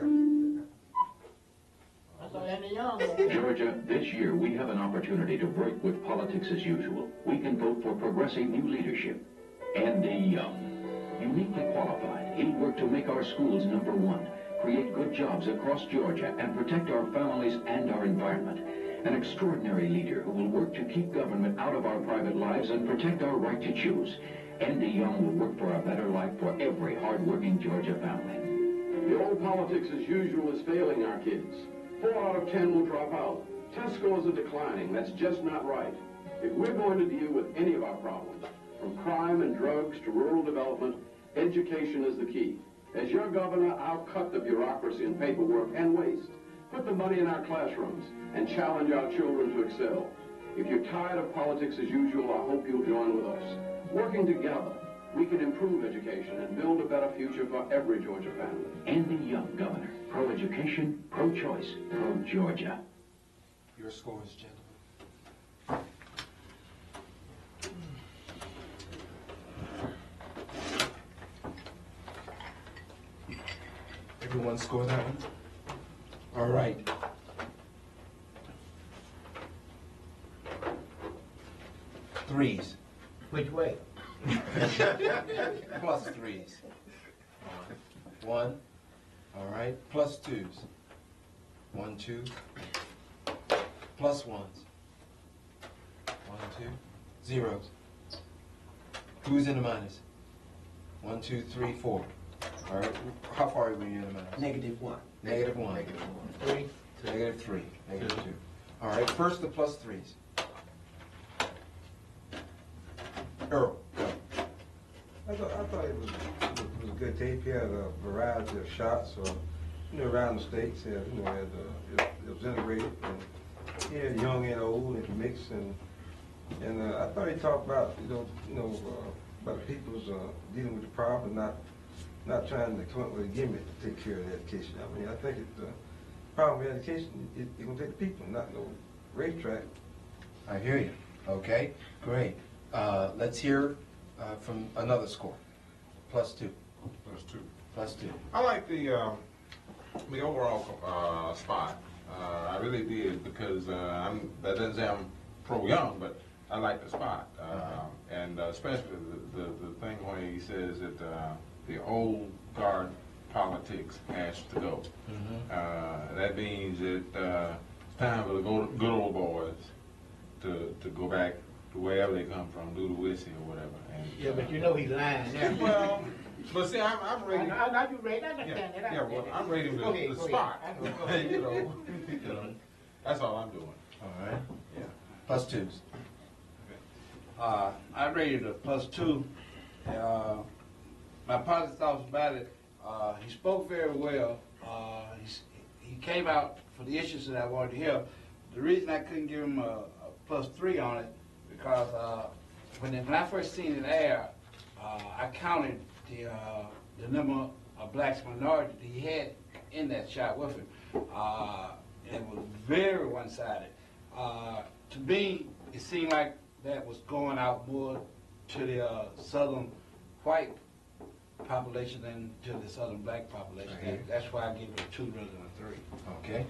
That's all Andy Young. Georgia, this year we have an opportunity to break with politics as usual. We can vote for progressive new leadership. Andy Young, uniquely qualified, he'll work to make our schools #1, create good jobs across Georgia, and protect our families and our environment. An extraordinary leader who will work to keep government out of our private lives and protect our right to choose. Andy Young will work for a better life for every hard-working Georgia family. The old politics as usual is failing our kids. 4 out of 10 will drop out. Test scores are declining. That's just not right. If we're going to deal with any of our problems, from crime and drugs to rural development, education is the key. As your governor, I'll cut the bureaucracy and paperwork and waste. Put the money in our classrooms and challenge our children to excel. If you're tired of politics as usual, I hope you'll join with us. Working together, we can improve education and build a better future for every Georgia family. Andy Young, Governor. Pro-education, pro-choice, pro-Georgia. Your scores, gentlemen. Everyone score that one? All right. Threes. Which way? Plus threes. One. All right. Plus twos. 1, 2. Plus ones. 1, 2. Zeros. Who's in the minus? 1, 2, 3, 4. All right. How far are we in the minus? -1. -1. Three. -3. -2. All right. First the plus threes. Earl, go. I thought it was a good tape. He had a variety of shots, around the states. He had, it was integrated. And he had young and old and mixed, and I thought he talked about, about the people's dealing with the problem, not trying to come up with a gimmick to take care of the education. I mean, I think the problem with education is going to take the people, not no racetrack. I hear you. Okay, great. Let's hear from another score. +2. +2. +2. I like the overall spot. I really did, because that doesn't say I'm pro-young, but I like the spot. And especially the thing where he says that the old guard politics has to go. That means that it's time for the good old boys to go back to wherever they come from, do the whiskey or whatever. And, Yeah, but you know he's lying now. well, but see, I'm ready. I know you ready. I understand that. Yeah, well, I'm ready Go the ahead. spot. Go ahead. you know, that's all I'm doing. All right. Yeah. +2s. I rated a +2. My positive thoughts about it, he spoke very well. He came out for the issues that I wanted to hear. The reason I couldn't give him a +3 on it, because when I first seen it air, I counted the number of blacks minorities he had in that shot with him. It was very one-sided. To me, it seemed like that was going out more to the southern white population than to the southern black population. That's why I gave it a 2 rather than a 3. Okay.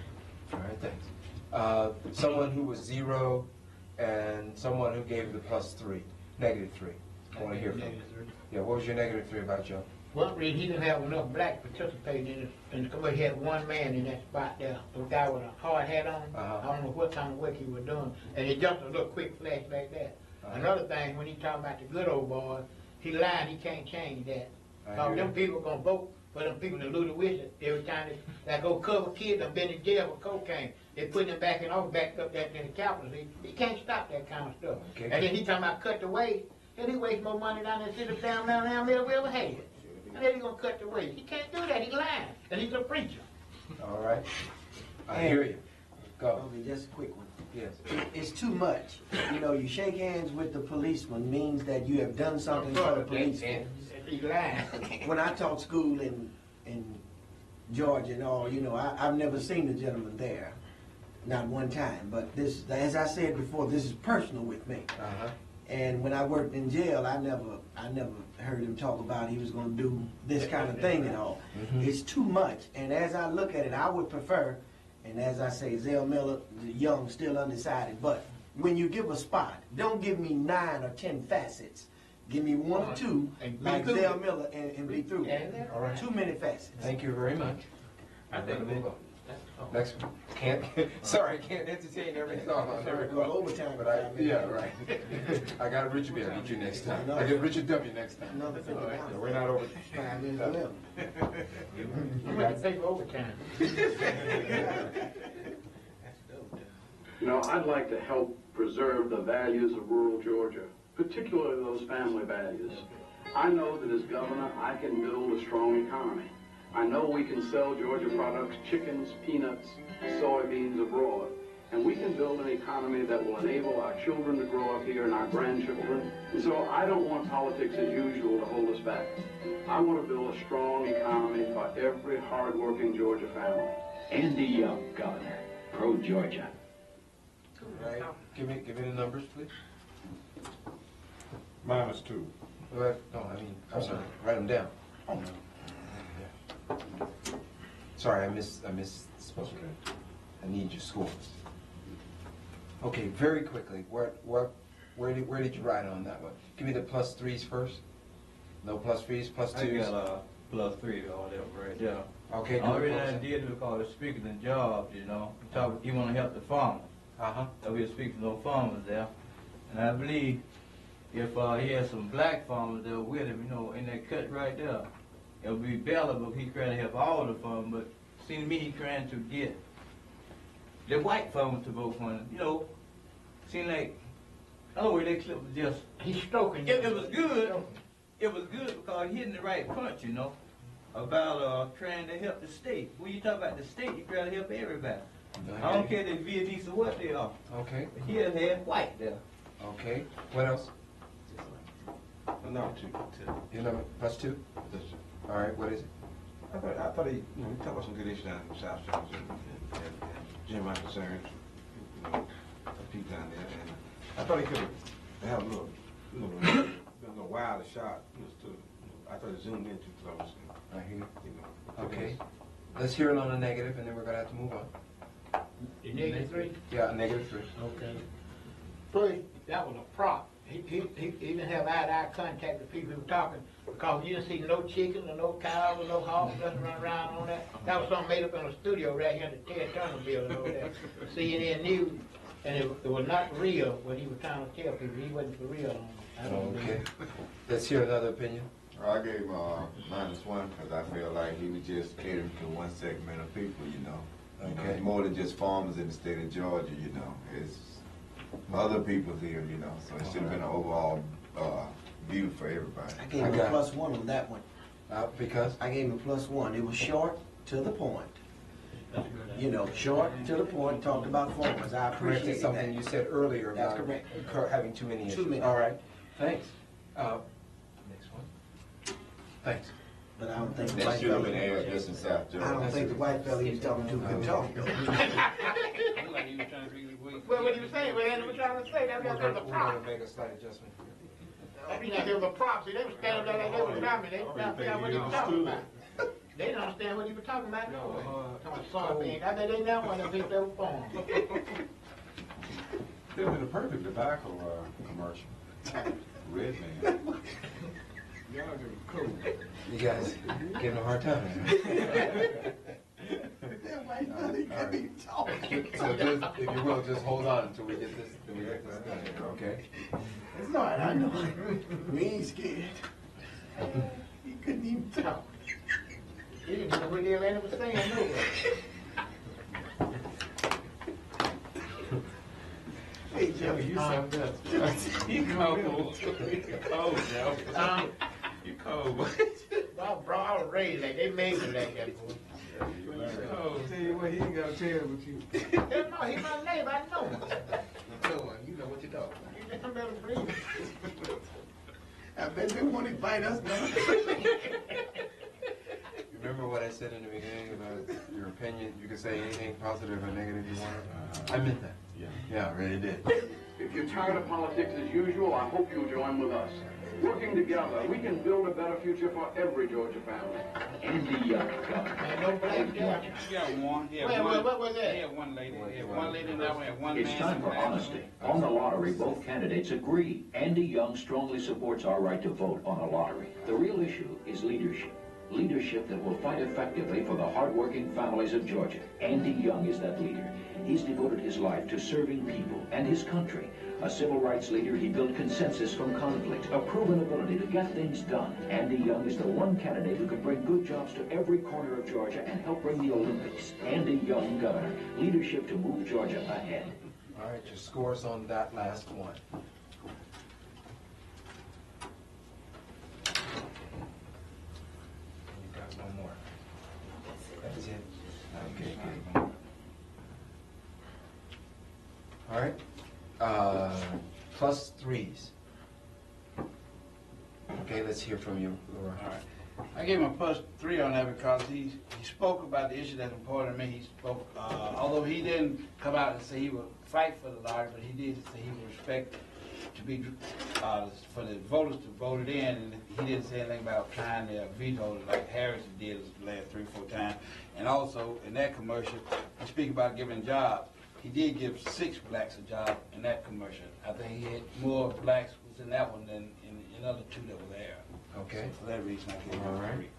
All right, thanks. Someone who was 0 and someone who gave the +3, -3. I want to hear from you. Yeah, what was your -3 about, Joe? One reason he didn't have enough blacks participating in it, because he had one man in that spot there, the guy with a hard hat on. I don't know what kind of work he was doing, and he jumped a little quick flash like that. Another thing, when he talking about the good old boys, he lied, he can't change that. Because them people gonna vote for them people to lose the wishes every time they go cover kids that been in jail for cocaine. They put them back in office, back up there in the Capitol. He can't stop that kind of stuff. Okay. And then he talking about cut the wage. And he waste more money down there, sit down there, we ever had. And then he gonna cut the wage. He can't do that, he lying. And he's a preacher. All right. I hear you. Go. Okay, just a quick one. Yes. It's too much. You shake hands with the policeman means that you have done something for the policeman. He's lying. When I taught school in Georgia and all, I've never seen the gentleman there, not one time. But this, as I said before, this is personal with me. And when I worked in jail, I never heard him talk about he was gonna do this kind of thing at all. It's too much. And as I look at it, I would prefer, and as I say, Zell Miller, the young, still undecided, but when you give a spot, don't give me 9 or 10 facets. Give me 1 or 2, like Zell Miller, and be through. All right. Too many facets. Thank you very much. I think Move on. Next one. Sorry, I can't entertain every thought on every Go overtime. But yeah, right. I got Richard B. I'll get you next time. I get Richard W. next time. Another $50. No, we're not over. 5 minutes left. I'm gonna pay for overtime. You know, I'd like to help preserve the values of rural Georgia, particularly those family values. I know that as governor, I can build a strong economy. I know we can sell Georgia products, chickens, peanuts, soybeans abroad, and we can build an economy that will enable our children to grow up here and our grandchildren. And so I don't want politics as usual to hold us back. I want to build a strong economy for every hardworking Georgia family. Andy Young, Governor, pro-Georgia. Right. Give me the numbers, please. -2. No, I'm sorry. Write them down. Oh, no. Sorry, I misspoke. I need your scores. Okay, very quickly. Where did you write on that one? Give me the +3s first. No +3s, +2s. I got +3 all that right there. Okay, The only good. reason I did it because it's speaking of jobs, you know. He want to help the farmers. So we'll speak to those farmers there. And I believe if he had some black farmers there with him, you know, in that cut right there, it would be better if he trying to help all the farmers, but seems to me he trying to get the white farmers to vote for him. You know, seemed like, oh, that clip was just... He's stroking. It was good. It was good because he hitting the right punch, you know, about trying to help the state. When you talk about the state, you try to help everybody. I don't care if they're Vietnamese or what they are. Okay. But he has had white there. Okay. What else? No, 2. Your number +2? All right, what is it? I thought he, he talked about some good issues down in South Georgia and Jim my concerns, people down there, and I thought he could have a little wilder shot, I thought it zoomed in too close. I hear you. Okay. Let's hear it on a negative, and then we're gonna have to move on. The -3? Yeah, a -3. Okay. First, that was a prop. He didn't have eye-to-eye contact with people who were talking because you didn't see no chickens or no cows or no hogs just running around on that. That was something made up in a studio right here in the Ted Turner building over there. CNN News, and it was not real what he was trying to tell people. He wasn't for real on it. I don't Okay. believe. Let's hear another opinion. I gave -1 because I feel like he was just catering to one segment of people, you know. Okay. It's more than just farmers in the state of Georgia, you know. It's other people here, you know. So it should have been an overall view for everybody. I gave him a +1 on that one. Because? I gave him a +1. It was short, to the point. You know, short, to the point, talked about farmers. I Corrected appreciate something that. you said earlier That's about correct. having too many issues. Too many. All right, thanks. Next one. Thanks. But I don't think the That white should have fella, been aired just in South Georgia. I don't think the white fella he was talking to could talk though. Well, what he was saying, what Andy was trying to say, that was We're a gonna prop. make a slight adjustment. I mean, there was a prop. See, they were standing there like they was around me. They didn't understand what he was talking about. They didn't understand what he was talking about. Talking soybeans. I bet they never want to think they were farm. This is a perfect tobacco commercial. Red man. Y'all are cool. You guys giving a hard time. So just, if you will, just hold on until we get this done, okay? It's all right, I know. We ain't scared. He couldn't even talk. He didn't know what the hell Andy was saying, no. Hey, Joe, You something else. You cold. You cold, Joe. You cold. Bro, I was raised like they made me like that, boy. Tell you what, he ain't got a tail with you. Hell no, he's my neighbor, I know him. You know what you're talking about. You just better believe it. I bet they want to fight us now. Remember what I said in the beginning about your opinion? You can say anything positive or negative you want. I meant that. Yeah. Yeah, I really did. If you're tired of politics as usual, I hope you'll join with us. Working together, we can build a better future for every Georgia family. Andy Young. And no black there. He got one. He had Wait, one. what was that? He had one lady. He had one lady and that one had one man. It's time for honesty. On the lottery, both candidates agree. Andy Young strongly supports our right to vote on a lottery. The real issue is leadership. Leadership that will fight effectively for the hardworking families of Georgia. Andy Young is that leader. He's devoted his life to serving people and his country. A civil rights leader, he built consensus from conflict, a proven ability to get things done. Andy Young is the one candidate who can bring good jobs to every corner of Georgia and help bring the Olympics. Andy Young, governor. Leadership to move Georgia ahead. All right, your scores on that last one. You got one more. That's it. Okay, good. All right. Plus threes. Okay, let's hear from you, Laura. All right. I gave him a +3 on that because he spoke about the issue that's important to me. He spoke, although he didn't come out and say he would fight for the lottery, but he did say he would respect to be for the voters to vote it in, and he didn't say anything about trying to veto it like Harris did the last 3 or 4 times. And also in that commercial, he speak about giving jobs. He did give 6 blacks a job in that commercial. I think he had more blacks was in that one than in the other 2 that were there. Okay. So for that reason, I gave him All a right.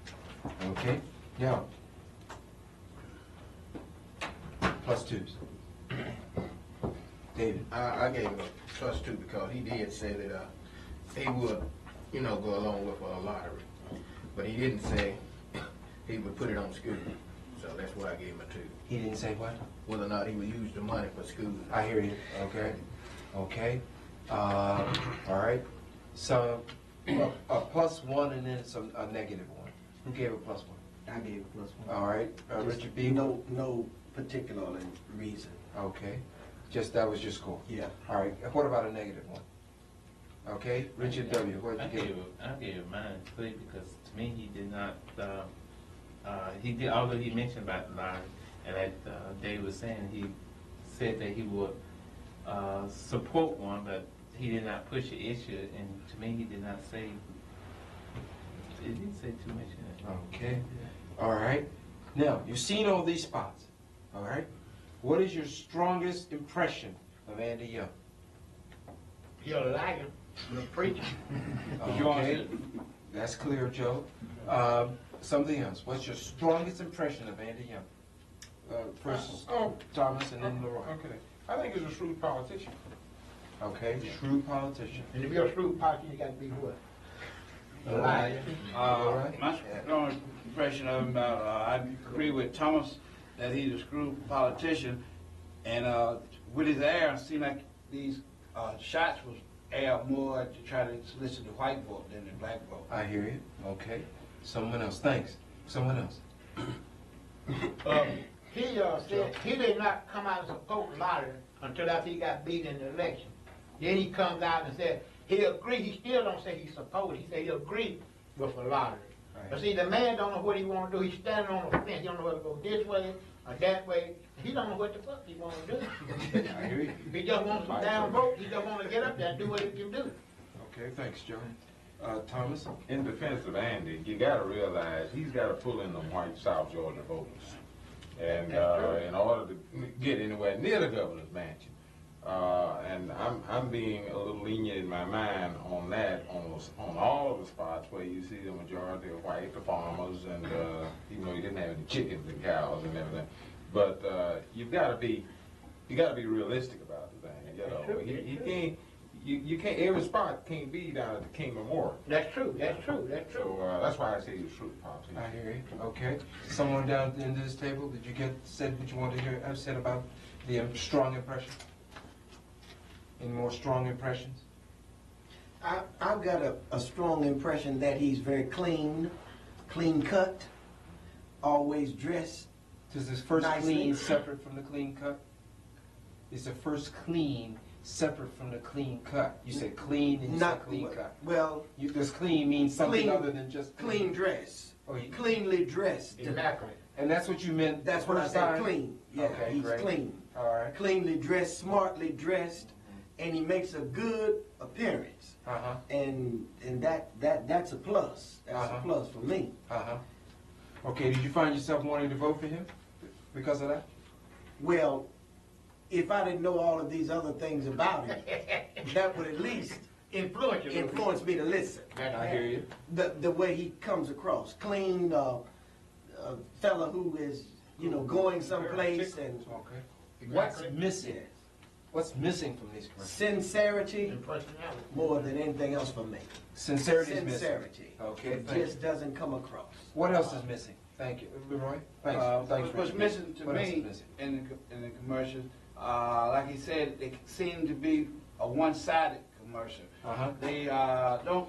3. Okay. Yeah. +2s. David. I gave him a +2 because he did say that he would, go along with a lottery. But he didn't say he would put it on school. So that's why I gave him a 2. He didn't say what? Whether or not he would use the money for school. I hear you. Okay. Okay. All right. So a +1 and then a -1. Who gave a +1? I gave a +1. All right. Richard B. No particular reason. Okay. Just that was your score. Yeah. All right. What about a -1? Okay. Richard W. What I did you give? gave mine 3 because to me he did not. He did, although he mentioned about the lottery, and that Dave was saying, he said that he would support one, but he did not push the issue, and to me he did not say. He didn't say too much in it. Okay. All right. Now you've seen all these spots. All right. What is your strongest impression of Andy Young? You're a liar. You're a preacher. Okay. That's clear, Joe. Something else. What's your strongest impression of Andy Young? First Thomas and then Leroy. Okay. I think he's a shrewd politician. Okay, shrewd politician. And if you're a shrewd politician, you got to be what? A liar. My strong impression of him, I agree with Thomas that he's a shrewd politician, and with his air, it seemed like these shots was aired more to try to solicit the white vote than the black vote. I hear you. Okay. Someone else. Thanks. Someone else. He said he did not come out and support the lottery until after he got beat in the election. Then he comes out and said he agreed. He still don't say he supported. He said he agreed with the lottery. Right. But see, the man don't know what he want to do. He's standing on the fence. He don't know whether to go this way or that way. He don't know what the fuck he want to do. I hear you. He just wants some down vote. He just want to get up there and do what he can do. Okay. Thanks, Joe. Thomas. In defense of Andy, you got to realize he's got to pull in them white South Georgia voters, and in order to get anywhere near the governor's mansion. And I'm being a little lenient in my mind on that, on all of the spots where you see the majority of white, the farmers, and even though he didn't have any chickens and cows and everything, but you got to be realistic about the thing. You know, you can't, every spot can't be down at the King Memorial. That's true. That's true. That's true. So that's why I say he's true politician. I hear you. Okay. Someone down at the end of this table, did you said what you wanted to hear? I've said about the strong impression. Any more strong impressions? I've got a strong impression that he's very clean cut, always dressed. Is this first nicely. clean separate from the clean cut? Is the first clean separate from the clean cut? You said clean and you said clean cut. Well, does clean mean something clean, other than just clean dress? Oh, cleanly dressed. Immaculate. And that's what you meant. That's what I said. Clean. Yeah, okay, he's great. clean. All right. Cleanly dressed, smartly dressed, and he makes a good appearance. Uh-huh. And that's a plus. That's a plus for me. Uh-huh. Okay, did you find yourself wanting to vote for him because of that? Well, if I didn't know all of these other things about him, that would at least influence me to listen. I hear you. The way he comes across, clean, a fella who is, you know, going someplace and Okay. What's missing? What's missing from these commercials? sincerity And personality. more than anything else for me. Sincerity is missing. Sincerity. Okay, It thank just doesn't come across. What else is missing? Thank you. Leroy? Thanks. Thanks for What's your missing to What else is me missing? in the commercials, like he said, they seem to be a one-sided commercial. Uh-huh. They don't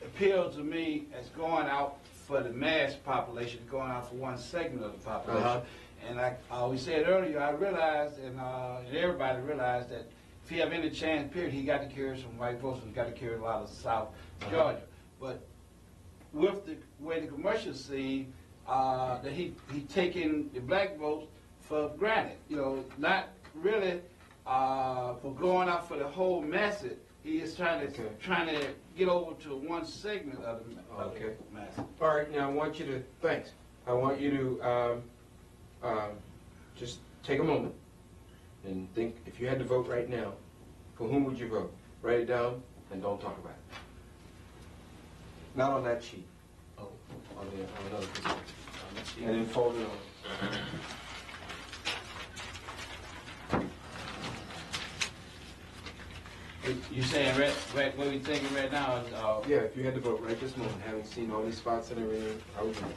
appeal to me as going out for the mass population, going out for one segment of the population. Uh-huh. And like we said earlier, I realized, and everybody realized that if he have any chance, period, he got to carry some white votes and got to carry a lot of South Georgia. But with the way the commercials seem, that he taking the black votes for granted. You know, not really for going out for the whole message. He is trying to get over to one segment of the message. All right, now I want you to, thanks. I want you to just take a moment and think, if you had to vote right now, for whom would you vote? Write it down and don't talk about it. Not on that sheet. Oh, on another piece. On that sheet. And then fold it on. You saying what we thinking right now is Yeah, if you had to vote right this moment, having seen all these spots and everything, I would vote.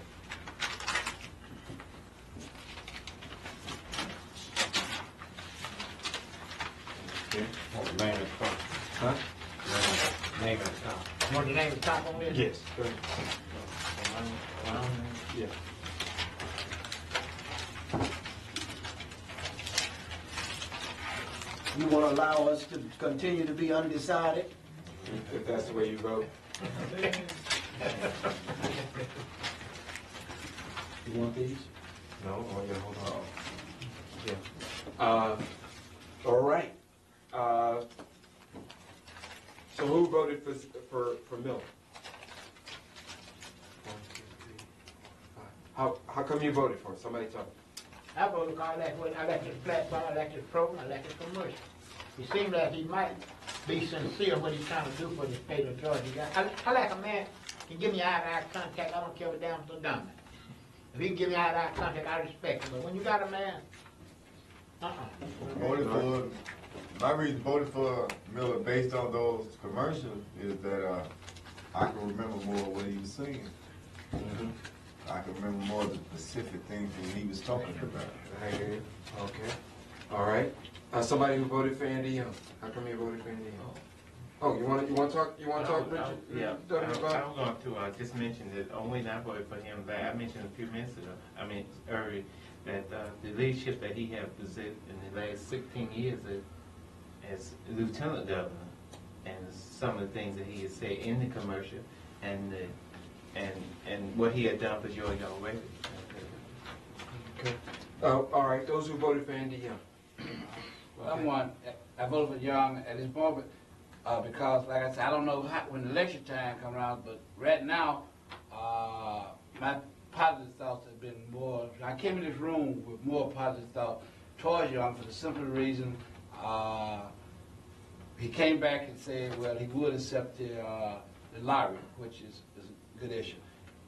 Okay. Name at the top. Huh? Name at the top. Want the name at the top on this? Yes. Go ahead. Yeah. You want to allow us to continue to be undecided? If that's the way you vote. You want these? No? Oh, yeah, hold on. Yeah. All right. So who voted for Miller? 1, 2, 3, 4, 5. How come you voted for it? Somebody tell me. I voted because I like his platform, I like his program, I like his commercial. It seems like he might be sincere what he's trying to do for the state of Georgia. I like a man can give me eye-to-eye contact. I don't care what damn so dumb. If he can give me eye-to-eye contact, I respect him. But when you got a man, Voted for, my reason voted for Miller based on those commercials is that I can remember more of what he was saying. I can remember more of the specific things that he was talking about. I hear you. Okay. All right. Somebody who voted for Andy Young. How come you voted for Andy Young? Oh, you want to talk? You want to talk, Richard? Yeah. I was going to just mention that only I voted for him. That I mentioned a few minutes ago. I mean earlier that the leadership that he has presented in the last 16 years as lieutenant governor, and some of the things that he has said in the commercial, and what he had done for Georgia already. Okay. All right. Those who voted for Andy Young. I voted for Young at this moment because, like I said, I don't know when election time comes around, but right now, my positive thoughts have been more. I came in this room with more positive thoughts towards Young for the simple reason he came back and said, well, he would accept the lottery, which is a good issue,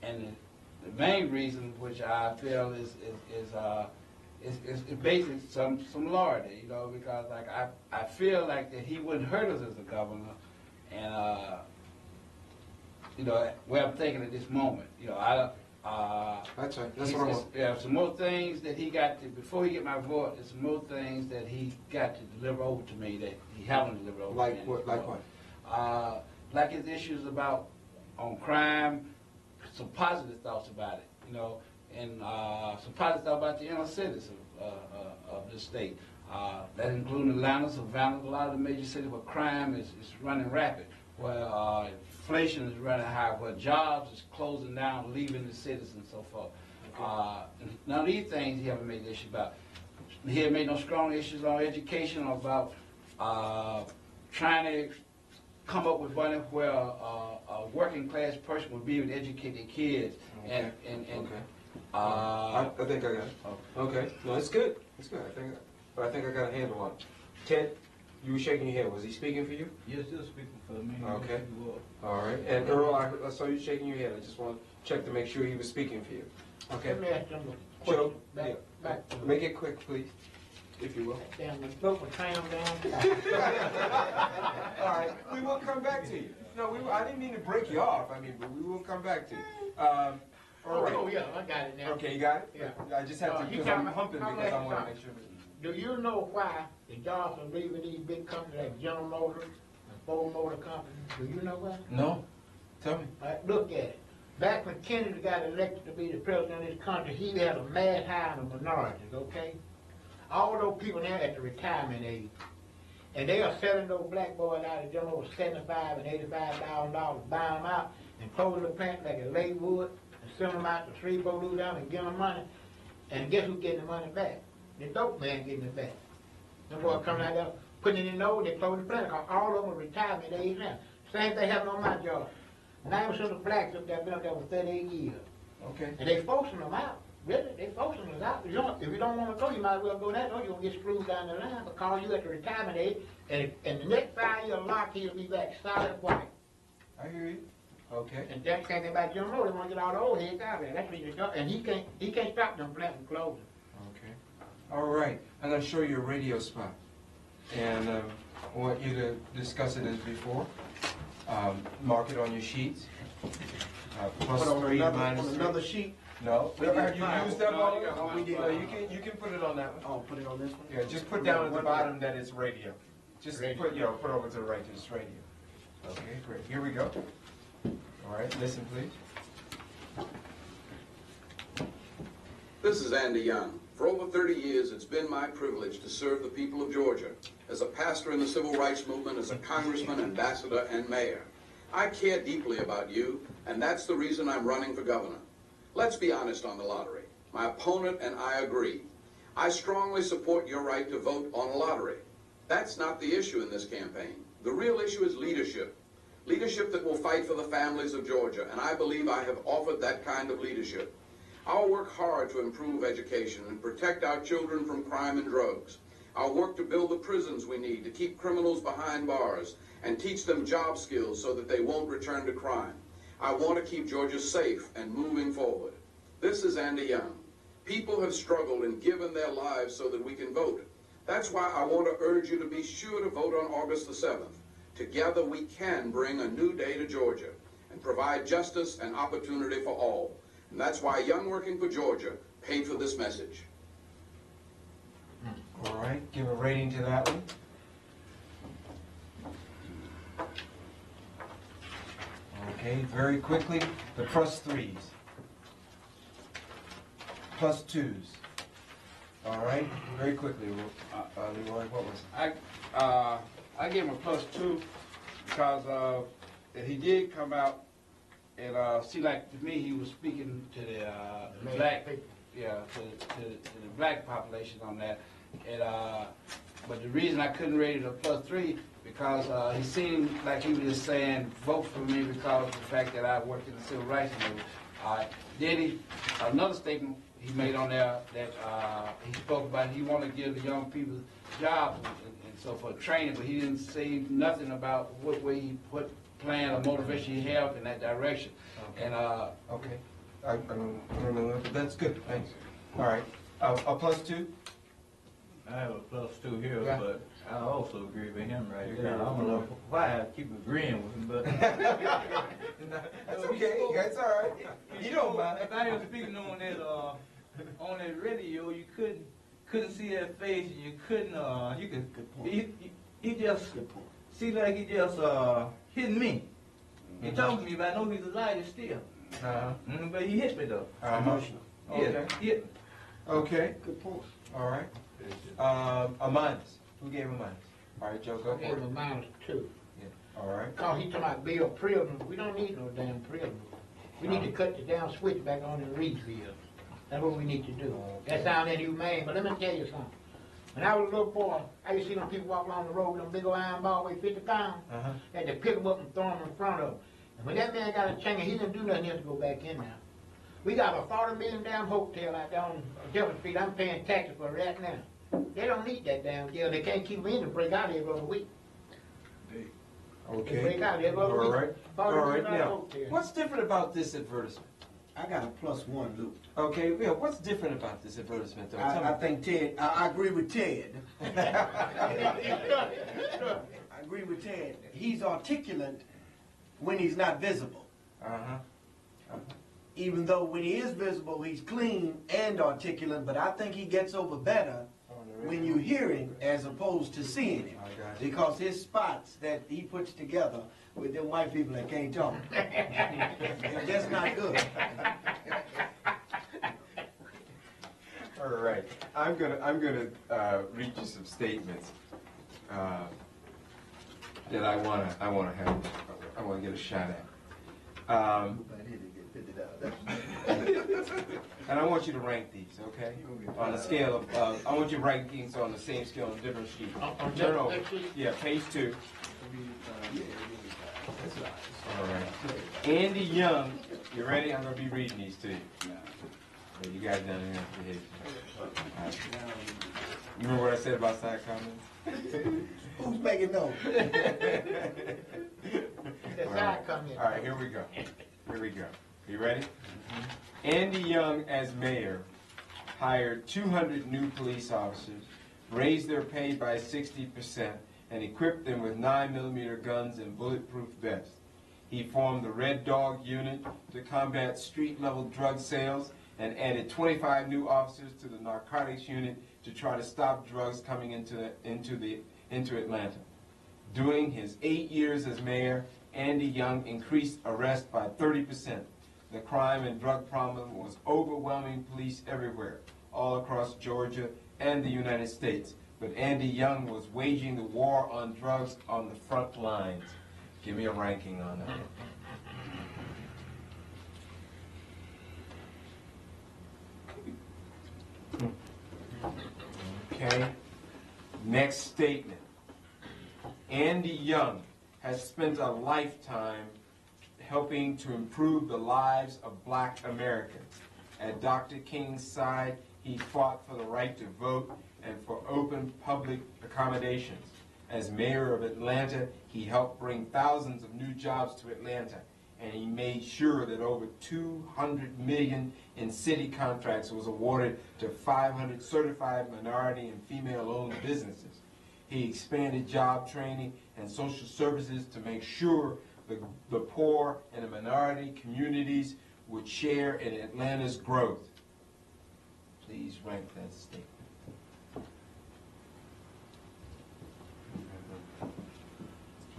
and the main reason, which I feel is basically some loyalty, you know, because like I feel like that he wouldn't hurt us as a governor, and you know, where I'm thinking at this moment, you know, That's right. That's what I want. Yeah, some more things that he got to before he get my vote. There's some more things that he got to deliver over to me that he haven't delivered over. Like to me. what? Like what? Like his issues about on crime, some positive thoughts about it, you know, and some positive thoughts about the inner cities of the state. That includes Atlanta, Savannah, a lot of the major cities where crime is running rapid, where inflation is running high, where jobs is closing down, leaving the cities and so forth. None of these things he haven't made an issue about. He haven't made no strong issues on education or about trying to come up with money where a working class person would be able to educate their kids. Okay. And I think I got it. Okay, no, it's good, it's good, I think I got a handle on it. Ted, you were shaking your head, was he speaking for you? Yes, still speaking for me. Okay. Yes, he was. All right, and Earl, I saw you shaking your head, I just want to check to make sure he was speaking for you. Okay? Let me ask them a Joe, question. yeah, Back to make it quick, please, if you will. Damn, the boat was trammed down. All right, we will come back to you. No, I didn't mean to break you off, but we will come back to you. All right. Oh, yeah, I got it now. Okay, you got it? Yeah. I just have to, he because I'm humping because I want to make sure that. Do you know why the jobs are leaving these big companies like General Motors and Ford Motor Company? Do you know why? No, tell me. All right, look at it. Back when Kennedy got elected to be the president of this country, he had a mad high on the minorities, okay? All those people now at the retirement age. And they are selling those black boys out of General for $75,000 and $85,000, buying them out and closing the plant like a Lakewood and send them out to 3-4 Blue down and give them money. And guess who's getting the money back? The dope man getting it back. Them boys coming out there, putting it in the nose, they close the plant, because all of them are retirement age now. Same thing happened on my job. 9% of the blacks up there been up there for 38 years. Okay. And they forcing them out. Really, they forcing us out. If you don't want to go, you might as well go that way. You're going to get screwed down the line because you at the retirement age. And the next 5 years lock, he'll be back solid white. I hear you. Okay. And that's can't get back to them. They want to get all the old heads out of there. That's what he's and he can't stop them plants from closing. Okay. All right. I'm going to show you a radio spot. And I want you to discuss it as before. Mark it on your sheets. Plus on 3, another, minus on 3. another sheet? No. We Have did you five. used up No, all you of got them? one. No, you can put it on that one. Oh, put it on this one? Yeah, just put down at the bottom that it's radio. Just put, put over to the right, it's radio. Okay, great. Here we go. All right, listen, please. This is Andy Young. For over 30 years, it's been my privilege to serve the people of Georgia as a pastor in the civil rights movement, as a congressman, ambassador, and mayor. I care deeply about you, and that's the reason I'm running for governor. Let's be honest on the lottery. My opponent and I agree. I strongly support your right to vote on a lottery. That's not the issue in this campaign. The real issue is leadership. Leadership that will fight for the families of Georgia, and I believe I have offered that kind of leadership. I'll work hard to improve education and protect our children from crime and drugs. I'll work to build the prisons we need to keep criminals behind bars and teach them job skills so that they won't return to crime. I want to keep Georgia safe and moving forward. This is Andy Young. People have struggled and given their lives so that we can vote. That's why I want to urge you to be sure to vote on August the 7th. Together we can bring a new day to Georgia and provide justice and opportunity for all. And that's why Young Working for Georgia paid for this message. All right, give a rating to that one. Okay, very quickly, the plus 3s. Plus 2s. All right, very quickly, Leroy, what was it? I gave him a +2 because he did come out and see, like to me, he was speaking to the black, to the black population on that. And but the reason I couldn't rate it a +3 because he seemed like he was just saying vote for me because of the fact that I worked in the civil rights movement. Then another statement he made on there that he spoke about he wanted to give the young people jobs and so forth, training, but he didn't say nothing about what way he put plan or motivation he have in that direction. Okay. And okay, I don't know, but that's good. Thanks. All right, a +2. I have a +2 here, Yeah. but I also agree with him right You there. agree I with don't know him. why I keep agreeing with him, but That's okay. That's all right. You don't mind. If I was speaking on that radio, you couldn't see that face, and you couldn't you could he just seemed like he just hit me. He talked to me, but I know he's alive still. But he hit me though. Emotional. Okay. Yeah. Okay. Good point. All right. A minus. Who gave a minus? All right, Joe, go I gave for it. him a -2. Yeah. All right. Because he talking about build prisons. We don't need no damn prison. We need to cut the damn switch back on in Reedsville. That's what we need to do. That sounds inhumane, but let me tell you something. When I was a little boy, I used to see them people walk along the road with them big old iron ball weigh 50 pounds. Had to pick them up and throw them in front of them. And when that man got a change, he didn't do nothing, he had to go back in there. We got a $40 million damn hotel out there on Jefferson Street. I'm paying taxes for that now. They don't need that damn jail. They can't keep them in to break out every other week. Okay. They break out every other All week. right. All right. Now, what's different about this advertisement? I got a +1, Luke. Okay, yeah, what's different about this advertisement, though? I think Ted, I agree with Ted. I agree with Ted. He's articulate when he's not visible. Even though when he is visible, he's clean and articulate, but I think he gets over better when you hear him as opposed to seeing him. Because his spots that he puts together with them white people that can't talk, they're just not good. All right, I'm gonna read you some statements that I wanna get a shot at. And I want you to rank these, okay? On a scale of, I want you to rank these on the same scale on different sheets. Turn over. Yeah, page 2. All right. Andy Young, you ready? I'm gonna be reading these to you. Yeah, you guys down here. Right. You remember what I said about side comments? Who's making notes? All right, here we go. Here we go. You ready? Andy Young, as mayor, hired 200 new police officers, raised their pay by 60%, and equipped them with 9mm guns and bulletproof vests. He formed the Red Dog Unit to combat street-level drug sales and added 25 new officers to the Narcotics Unit to try to stop drugs coming into Atlanta. During his 8 years as mayor, Andy Young increased arrests by 30%. The crime and drug problem was overwhelming police everywhere, all across Georgia and the United States. But Andy Young was waging the war on drugs on the front lines. Give me a ranking on that. Okay. Next statement. Andy Young has spent a lifetime helping to improve the lives of Black Americans. At Dr. King's side, he fought for the right to vote and for open public accommodations. As mayor of Atlanta, he helped bring thousands of new jobs to Atlanta, and he made sure that over $200 million in city contracts was awarded to 500 certified minority and female-owned businesses. He expanded job training and social services to make sure the poor and the minority communities would share in Atlanta's growth. Please rank that statement.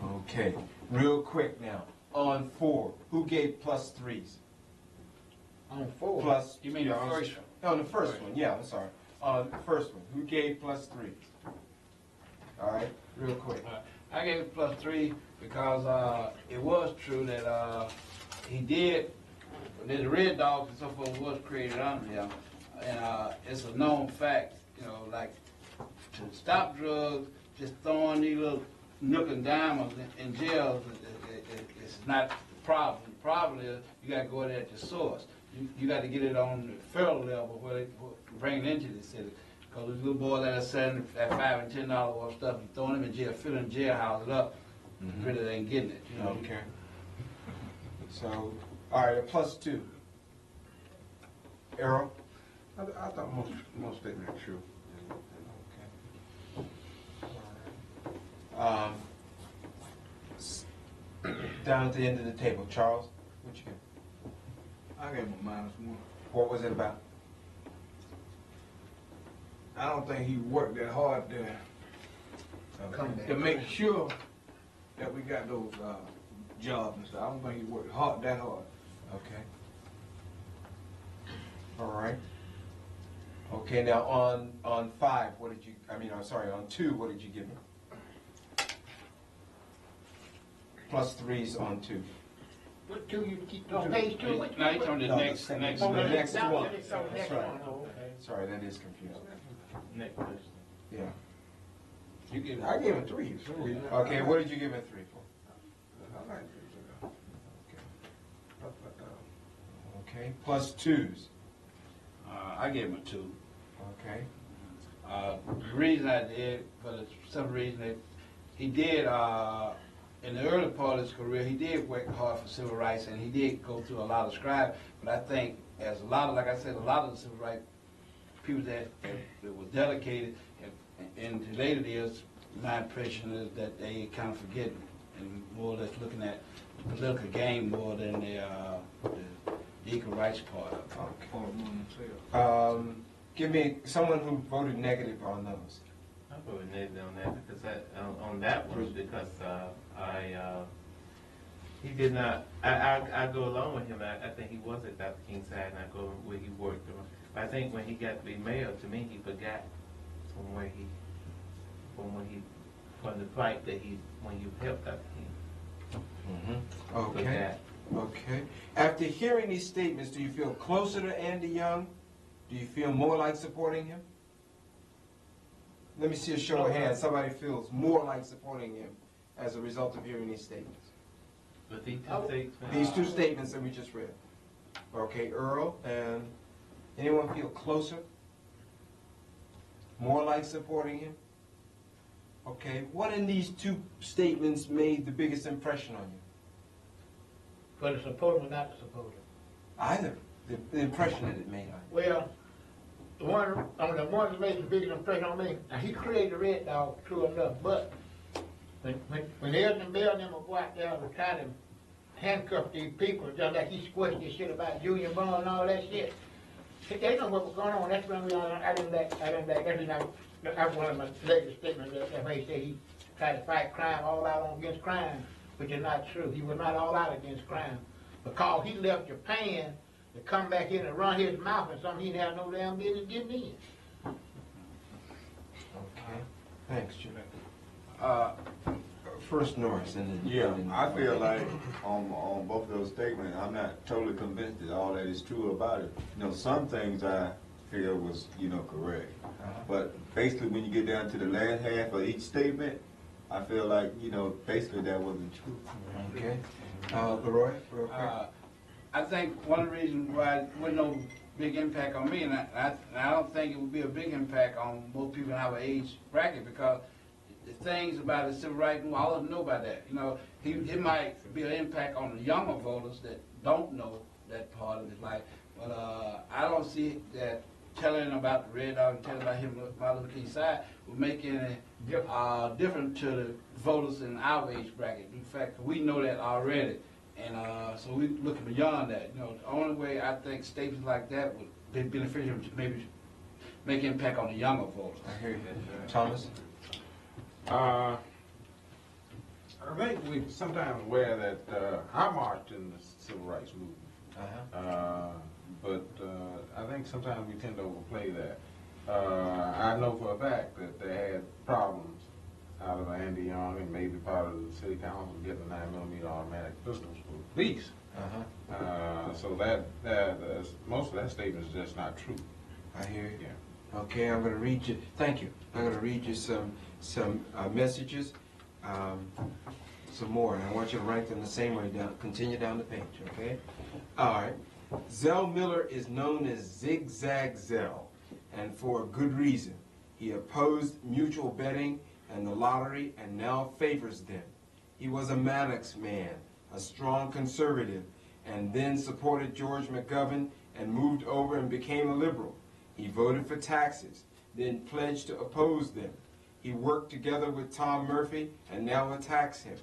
Okay, real quick now. On 4, who gave +3s? On 4? Plus, You mean the first one? On the first one, yeah, I'm sorry. On the first one, who gave +3s? All right, real quick. I gave it +3 because it was true that he did, that the Red Dogs and so forth was created under him. And it's a known fact, you know, like to stop drugs, just throwing these little nook and dimers in jails, it's not the problem. The problem is you got to go there at the source. You got to get it on the federal level where they bring it into the city. Because those little boys that are selling at $5 and $10 worth of stuff, you throwing them in jail, filling jailhouses up, really they ain't getting it. You know? Okay. So, all right, a +2. Errol? I thought most statements were true. Okay. Down at the end of the table, Charles, what you get? I gave him a -1. What was it about? I don't think he worked that hard there to make sure that we got those jobs and stuff. I don't think he worked that hard. Okay. All right. Okay, now on 5, what did you, I'm sorry, on 2, what did you give him? +3s on 2. What 2 you keep on page 2? No, he's on the next The next one. That's right. Sorry, that is confusing. Next question. Yeah. You give I gave him 3. For some reason. Okay, what did you give it 3 for? I like it. Okay, plus 2s. I gave him a 2. Okay. The reason I did, for the simple reason that he did, in the early part of his career, he did work hard for civil rights, and he did go through a lot of scribes. But I think, as a lot of, like I said, a lot of the civil rights people that was dedicated, in the later years, my impression is that they kind of forget and more or less looking at political game more than the equal rights part of it. Give me someone who voted negative on those. I voted negative on that because on that one because he did not. I go along with him. I think he was at Dr. King's side, and I go where he worked. But I think when he got to be mayor, to me, he forgot from the fight that when you helped Dr. King. Okay. Forgot. Okay. After hearing these statements, do you feel closer to Andy Young? Do you feel more like supporting him? Let me see a show of hands. Somebody feels more like supporting him as a result of hearing these statements. But these two statements. These 2 statements that we just read. Okay, Earl, and anyone feel closer? More like supporting him? Okay, what in these 2 statements made the biggest impression on you? For the supporter or not the supporter? Either. The impression that it made on you. Well, the one that made the biggest impression on me, now he created the Red Dog, true enough, but when Elton Bell and them would go out there and try to handcuff these people, just like he squished this shit about Julian Bond and all that shit, they know what was going on. That's when I didn't like, that's one of my latest statements, that way he said he tried to fight crime all out against crime, which is not true. He was not all out against crime, because he left Japan to come back in and run his mouth and something he didn't have no damn business getting in. Okay. Thanks, Jim. First Norris, and then yeah, I feel like on both of those statements, I'm not totally convinced that all that is true about it. You know, some things I feel was, correct. But basically, when you get down to the last half of each statement, I feel like, basically that wasn't true. Okay. Leroy, real quick. I think one of the reasons why it wasn't no big impact on me, and I don't think it would be a big impact on most people in our age bracket, because the things about the civil rights, all of them know about that. It might be an impact on the younger voters that don't know that part of his life, but I don't see that telling about the Red Dog and telling about him, Martin Luther King's side, would make any difference to the voters in our age bracket. In fact, we know that already. And so we're looking beyond that. The only way I think statements like that would be beneficial to maybe make impact on the younger voters. I hear you. Thomas? I think we sometimes aware that I marched in the civil rights movement. But I think sometimes we tend to overplay that. I know for a fact that they had problems out of Andy Young and maybe part of the city council getting 9mm automatic pistols for the police. So that most of that statement is just not true. I hear you. Yeah. Okay, I'm going to read you. Thank you. I'm going to read you some messages, some more, and I want you to rank them the same way down. Continue down the page. Okay. All right. Zell Miller is known as Zigzag Zell, and for a good reason. He opposed mutual betting and the lottery and now favors them. He was a Maddox man, a strong conservative, and then supported George McGovern and moved over and became a liberal. He voted for taxes, then pledged to oppose them. He worked together with Tom Murphy and now attacks him.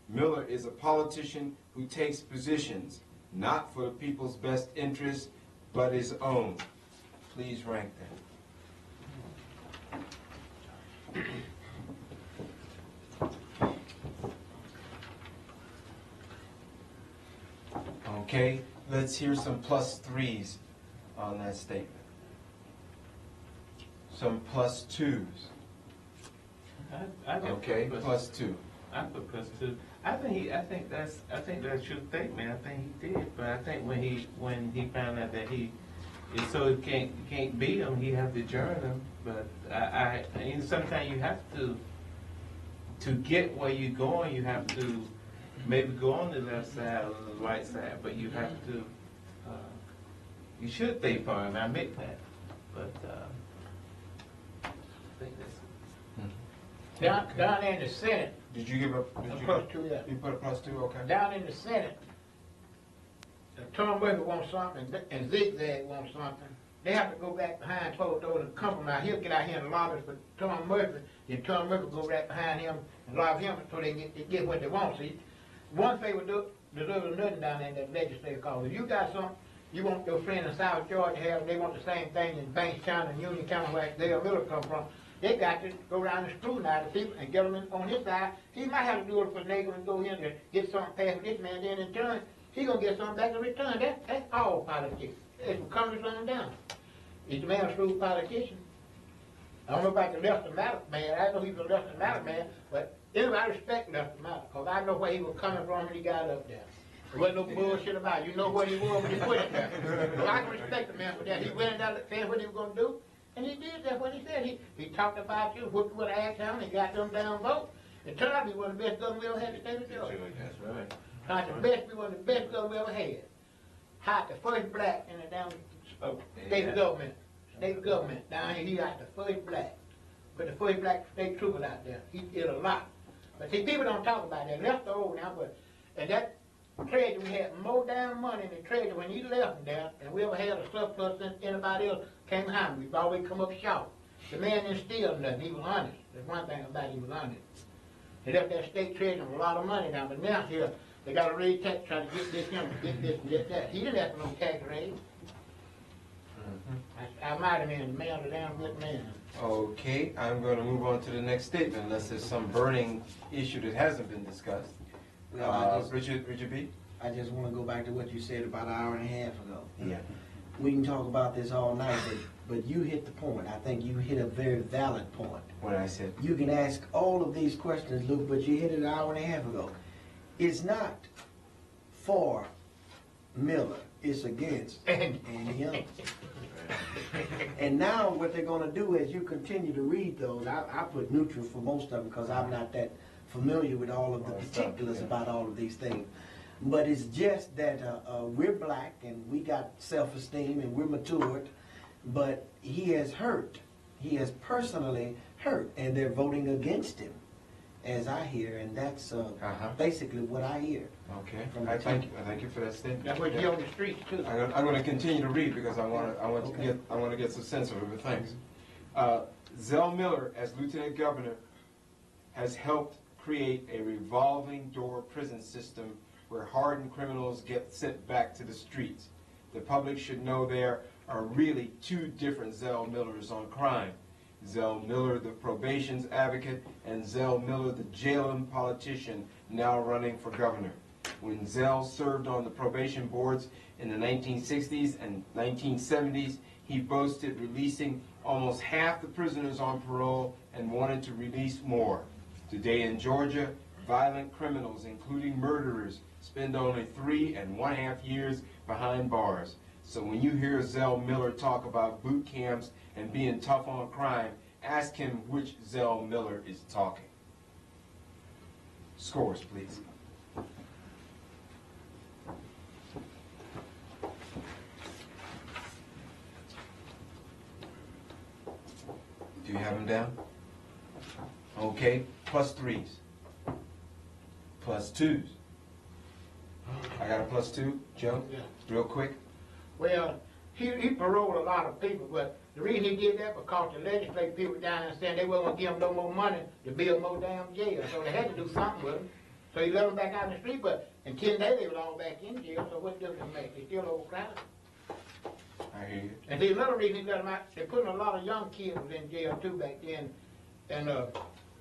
Miller is a politician who takes positions not for the people's best interests, but his own. Please rank them. Okay, let's hear some +3s on that statement. Some +2s. Okay, +2. I put +2. I think that's a true statement. I think he did, but I think when he found out that he And so you can't beat them, you have to adjourn them, but sometimes you have to get where you're going, you have to maybe go on the left side or the right side, but you have to, you should stay firm, I admit that, but, I think that's. Down there in the Senate, Did you give up? +2, yeah. You put a +2, okay. Down in the Senate, Tom Murphy wants something and Zigzag wants something. They have to go back behind closed doors and compromise. He'll get out here and lobby for Tom Murphy, then Tom Murphy go right behind him and lobby him so they get what they want. See, one favor deserves nothing down there in that legislature cause. If you got something you want your friend in South Georgia to have, and they want the same thing in Banks County and Union County where Dale Miller come from, they got to go around and scrutinize the people and get them on his side. He might have to do it for Nagel and go in and get something passed with this man, then in turn, he gonna get something back in return. That's all politics. It's from Congress on down. He's the man a shrewd politician. I don't know about the Lester Matter man. I know he's a Lester Matter man, but anyway, I respect Lester Matter because I know where he was coming from when he got up there. There wasn't no bullshit about it. You know what he was when he put it there. So I can respect the man for that. He went in there saying what he was gonna do. And he did that, what he said. He talked about you, whooped with an axe down, and got them down vote. It turned out to be one of the best government we ever had in the state of Georgia. That's right. One of the best government we ever had. Hired the first black in the damn state government. State government down here, he hired the first black. But the first black state trooper out there. He did a lot. But see, people don't talk about that. Left old now, but and that treasury, we had more damn money in the treasury when he left there, and we ever had a surplus than anybody else came behind. We've always come up short. The man didn't steal nothing. He was honest. There's one thing about him, he was honest. They left that state treasury with a lot of money now, but now here, they got to raise tax trying to get this him, get this and get that. He didn't have no tax raise. I might have been the man, a damn good man. Okay, I'm going to move on to the next statement unless there's some burning issue that hasn't been discussed. Richard B? I just want to go back to what you said about an hour and a half ago. Yeah. We can talk about this all night, but you hit the point. I think you hit a very valid point. What I said? You can ask all of these questions, Luke, but you hit it an hour and a half ago. It's not for Miller. It's against Andy Young. And now what they're going to do as you continue to read those, I put neutral for most of them because I'm not that familiar with all of the particulars about all of these things. But it's just that we're black and we got self-esteem and we're matured, but he has hurt. He has personally hurt, and they're voting against him, as I hear, and that's basically what I hear. Okay, I thank you for that statement. That's what you on the streets too. I'm going to continue to read because I want to get some sense of it. Thanks. Zell Miller, as Lieutenant Governor, has helped create a revolving door prison system where hardened criminals get sent back to the streets. The public should know there are really two different Zell Millers on crime. Zell Miller, the probations advocate, and Zell Miller, the jailing politician now running for governor. When Zell served on the probation boards in the 1960s and 1970s, he boasted releasing almost half the prisoners on parole and wanted to release more. Today in Georgia, violent criminals, including murderers, spend only 3.5 years behind bars. So when you hear Zell Miller talk about boot camps and being tough on crime, ask him which Zell Miller is talking. Scores, please. Do you have them down? Okay, +3s. +2s. I got a +2, Joe? Yeah. Real quick. Well, he paroled a lot of people, but the reason he did that because the legislative people down there saying they weren't going to give him no more money to build more damn jail. So they had to do something with him. So he let them back out in the street, but in 10 days they were all back in jail, so what difference it make? They still overcrowded. I hear you. And see, another reason he let them out, they're putting a lot of young kids in jail too back then. And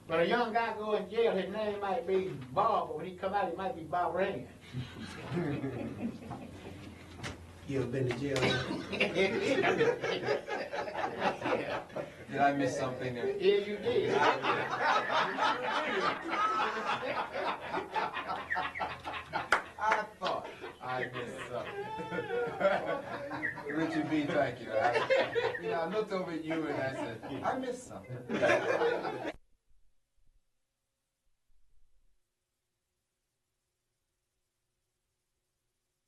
when a young guy go in jail, his name might be Bob, but when he come out, he might be Bob Rain. You ever been to jail? Did I miss something there? Yeah, you did. I thought I missed something. Richard B., thank you. I looked over at you and I said, I missed something.